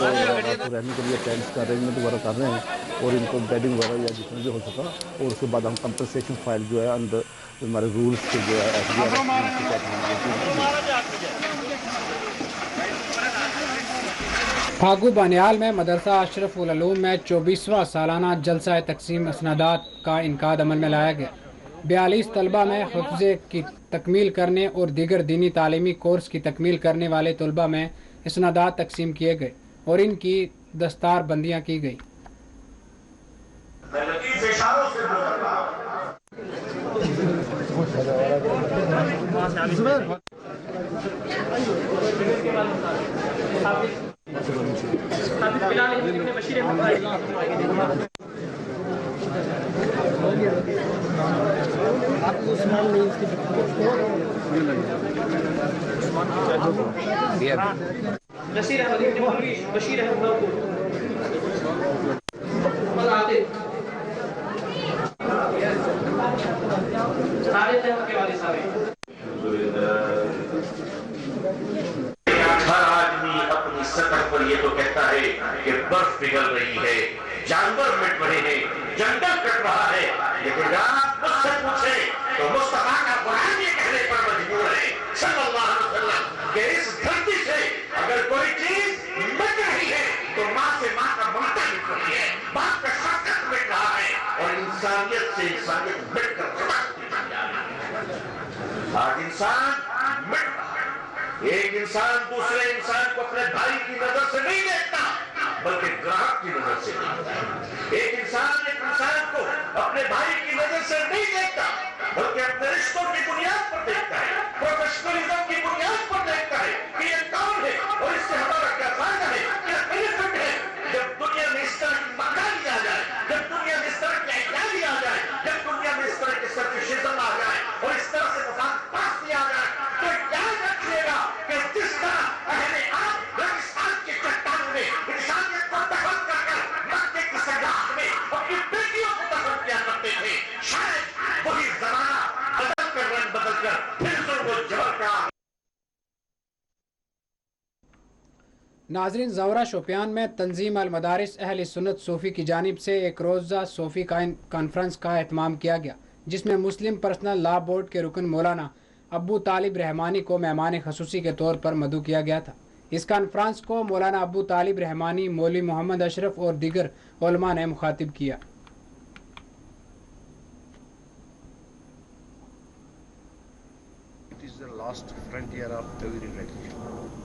रहने के लिए टेंट्स का अरेंजमेंट वगैरह कर रहे हैं और इनको बेडिंग वगैरह या जितना भी हो सका और उसके बाद हम कंपनसेशन फाइल जो है अंडर हमारे रूल्स के जो है फागू बनियाल में मदरसा अशरफ उल उलूम में 24वां सालाना जलसा तकसीम असनादात का इनकाद अमल में लाया गया। 42 तलबा में हिफ्ज़ की तकमील करने और दीगर दीनी तालीमी कोर्स की तकमील करने वाले तलबा में असनादात तकसीम किए गए और इनकी दस्तार बंदियाँ की गई। पर ये तो कहता है कि बर्फ पिघल रही है, जानवर मिट रहे हैं, जंगल कट रहा है, लेकिन मुझसे पूछे तो मुस्तफा का कुरान ये कहने पर मजबूर है सल्लल्लाहु अलैहि वसल्लम कि इस धरती से अगर कोई चीज मिट रही है तो माँ से माँ का ममता मिट रही है, बाप का शफकत मिट रहा है और इंसानियत से इंसानियत मिटकर आज इंसान मिट रहा है। एक इंसान दूसरे इंसान को अपने भाई की नजर से नहीं देखता बल्कि ग्राहक की नजर से देखता है। एक इंसान को अपने भाई की नजर से नहीं देखता बल्कि अपने रिश्तों की बुनियाद पर देखता है, प्रोफेशनलिज्म की बुनियाद पर देखता है कि ये कौन है और इससे हमारा क्या फायदा है, क्या बेनिफिट है। जब दुनिया में इस तरह की मकानी आ जाए, जब दुनिया में इस तरह की इक्वालिटी आ जाए, जब दुनिया में इस तरह की सर्विशिज्म आ जाए और इस तरह से मफाद पास्ती आ जाए तो याद रखिएगा कि जिस तरह पहले आप रेगिस्तान की चट्टानों में इंसानियत को दफन कर मक्के की सरगाह में अपनी बेटियों को दफन किया करते थे, शायद वही जमाना बदल कर रंग बदल कर फिर वो जबर का। नाजरीन, ज़ौरा शोपियान में तंजीम अल मदारिस अहल सुन्नत सूफ़ी की जानिब से एक रोज़ा सूफ़ी कॉन्फ्रेंस का एहतमाम किया गया, जिसमें मुस्लिम पर्सनल लॉ बोर्ड के रुकन मौलाना अब्बू तालिब रहमानी को मेहमान खसूसी के तौर पर मदऊ किया गया था। इस कॉन्फ्रेंस को मौलाना अब्बू तालिब रहमानी, मौलवी मोहम्मद अशरफ और दीगर उलमा ने मुखातिब किया। It is the last frontier of every religion.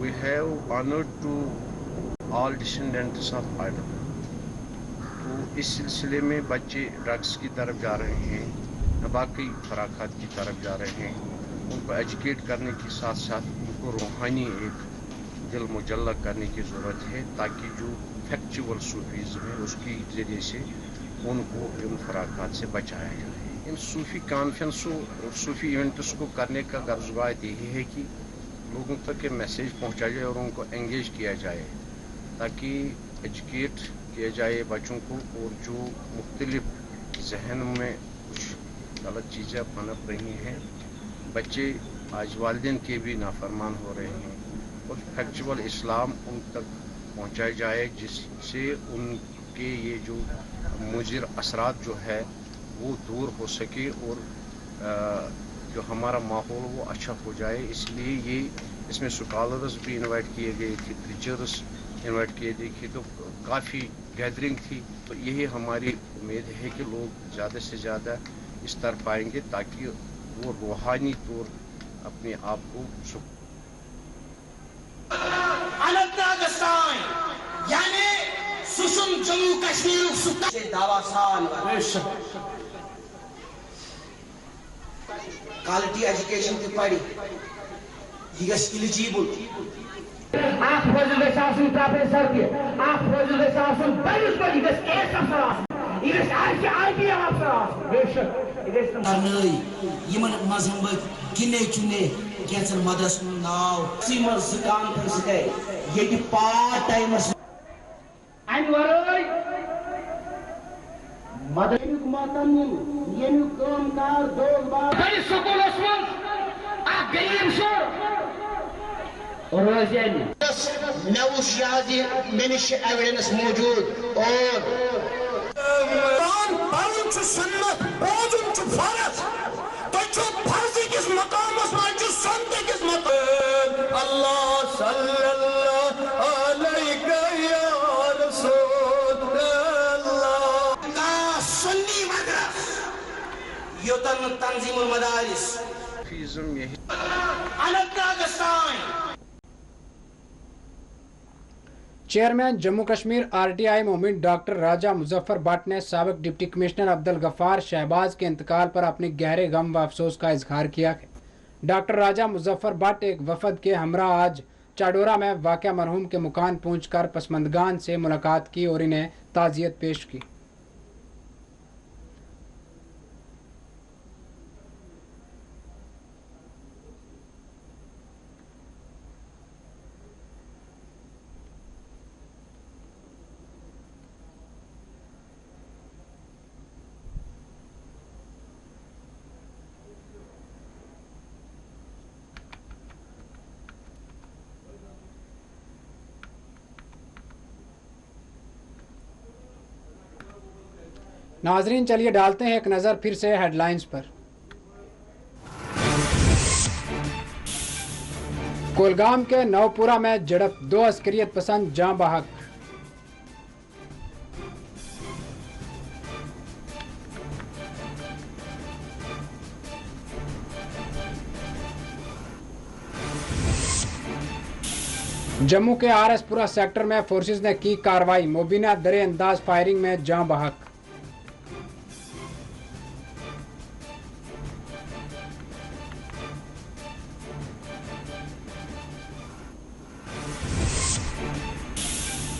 We have honored to all descendants of Adam. तो इस सिलसिले में बच्चे ड्रग्स की तरफ जा रहे हैं, बाकी फराखात की तरफ जा रहे हैं। उनको एजुकेट करने के साथ साथ उनको रूहानी एक दिल मुजल्ला करने की ज़रूरत है ताकि जो फैक्चुअल सूफीज़म है उसके ज़रिए से उनको इन फराखात से बचाया जाए। इन सूफ़ी कॉन्फ्रेंसों और सूफ़ी इवेंट्स को करने का गर्ज़बात यही है कि लोगों तक ये मैसेज पहुँचा जाए और उनको एंगेज किया जाए ताकि एजुकेट किया जाए बच्चों को और जो मुख्तलिफ जहन में कुछ गलत चीज़ें पनप रही हैं, बच्चे आज वालिदैन के भी नाफरमान हो रहे हैं और फैक्चुअल इस्लाम उन तक पहुँचाया जाए जिससे उनके ये जो मुज़िर असरात जो है वो दूर हो सके और जो हमारा माहौल वो अच्छा हो जाए। इसलिए ये इसमें स्कॉलर्स भी इनवाइट किए गए थे, टीचर्स इनवाइट किए गए थे, तो काफ़ी गैदरिंग थी। तो यही हमारी उम्मीद है कि लोग ज़्यादा से ज़्यादा इस तरफ आएंगे ताकि वो रूहानी तौर अपने आप को यानी सुसुम जम्मू कश्मीर से दावासान क्वालिटी एजुकेशन की पढ़ी यह एलिजिबल आप फजल गई प्रोफेसर के आप फजल गई बड़िस बड़ी गई केस अफसर यह आईपीएम अफसर बेशक यमन मजहब गिने चुने कैंसर मदरस नाव सीमर जुकाम फंस गए ये पार्ट टाइमर्स अनवरय मदरक मातन येनु कामदार दोलबार बड़ी स्कूलस मन आ गरीब शोर रोजन नवुश यादी मेनिश एविडेंस मौजूद और पावन छु सुन्नत बोजुन छु फर्ज तो छु फर्ज किस मकामस मान छु सुन्नत किस मकाम अल्लाह सल्लल्लाहु अलैहि या रसूल अल्लाह का सुन्नी मदरस योतन तंजीमुल मदारिस फीज़म यही Anantnag chairman Jammu Kashmir RTI movement doctor Raja Muzaffar Bhat ने साबिक डिप्टी कमिश्नर अब्दुल गफ्फार शहबाज के इंतकाल पर अपने गहरे गम व अफसोस का इजहार किया है। डॉक्टर राजा मुजफ्फर भट्ट एक वफद के हमरा आज चाडोरा में वाक़या मरहूम के मकान पहुंचकर पसमंदगान से मुलाकात की और इन्हें ताज़ियत पेश की। नाजरीन चलिए डालते हैं एक नज़र फिर से हेडलाइंस पर। कोलगाम के नवपुरा में झड़प, 2 अस्करियत पसंद जाँ बहक। जम्मू के आरएसपुरा सेक्टर में फोर्सेस ने की कार्रवाई, मुबीना दरे अंदाज फायरिंग में जाँ बहक।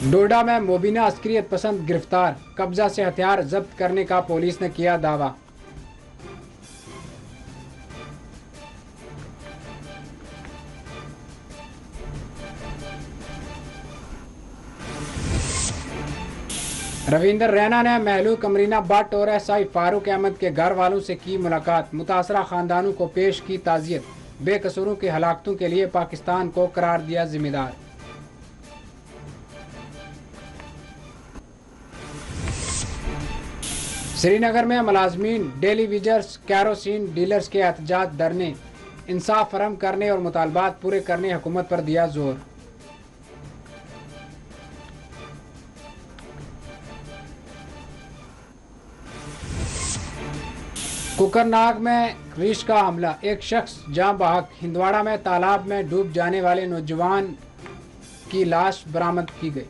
डोडा में मुबीना अस्करियत पसंद गिरफ्तार, कब्जा से हथियार जब्त करने का पुलिस ने किया दावा। रविंदर रैना ने महलूक अमरीना भट्ट और एसआई फारूक अहमद के घर वालों से की मुलाकात, मुतासरा खानदानों को पेश की ताज़ियत, बेकसूरों की हलाकतों के लिए पाकिस्तान को करार दिया जिम्मेदार। श्रीनगर में मुलाजमीन, डेली वेजर्स, कैरोसिन डीलर्स के एहतजाज धरने, इंसाफ फराहम करने और मुतालबात पूरे करने हुकूमत पर दिया जोर। कुकरनाग में रीछ का हमला, एक शख्स जाँ बहक। हिंदवाड़ा में तालाब में डूब जाने वाले नौजवान की लाश बरामद की गई।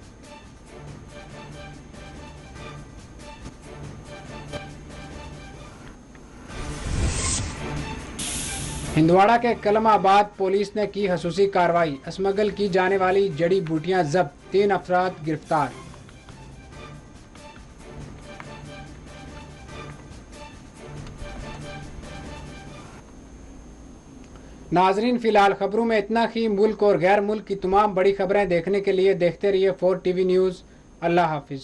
हिंदवाड़ा के कलमाबाद पुलिस ने की खसूसी कार्रवाई, स्मगल की जाने वाली जड़ी बूटियां जब्त, 3 अफराद गिरफ्तार। नाजरीन फिलहाल खबरों में इतना ही। मुल्क और गैर मुल्क की तमाम बड़ी खबरें देखने के लिए देखते रहिए 4 TV न्यूज़। अल्लाह हाफिज।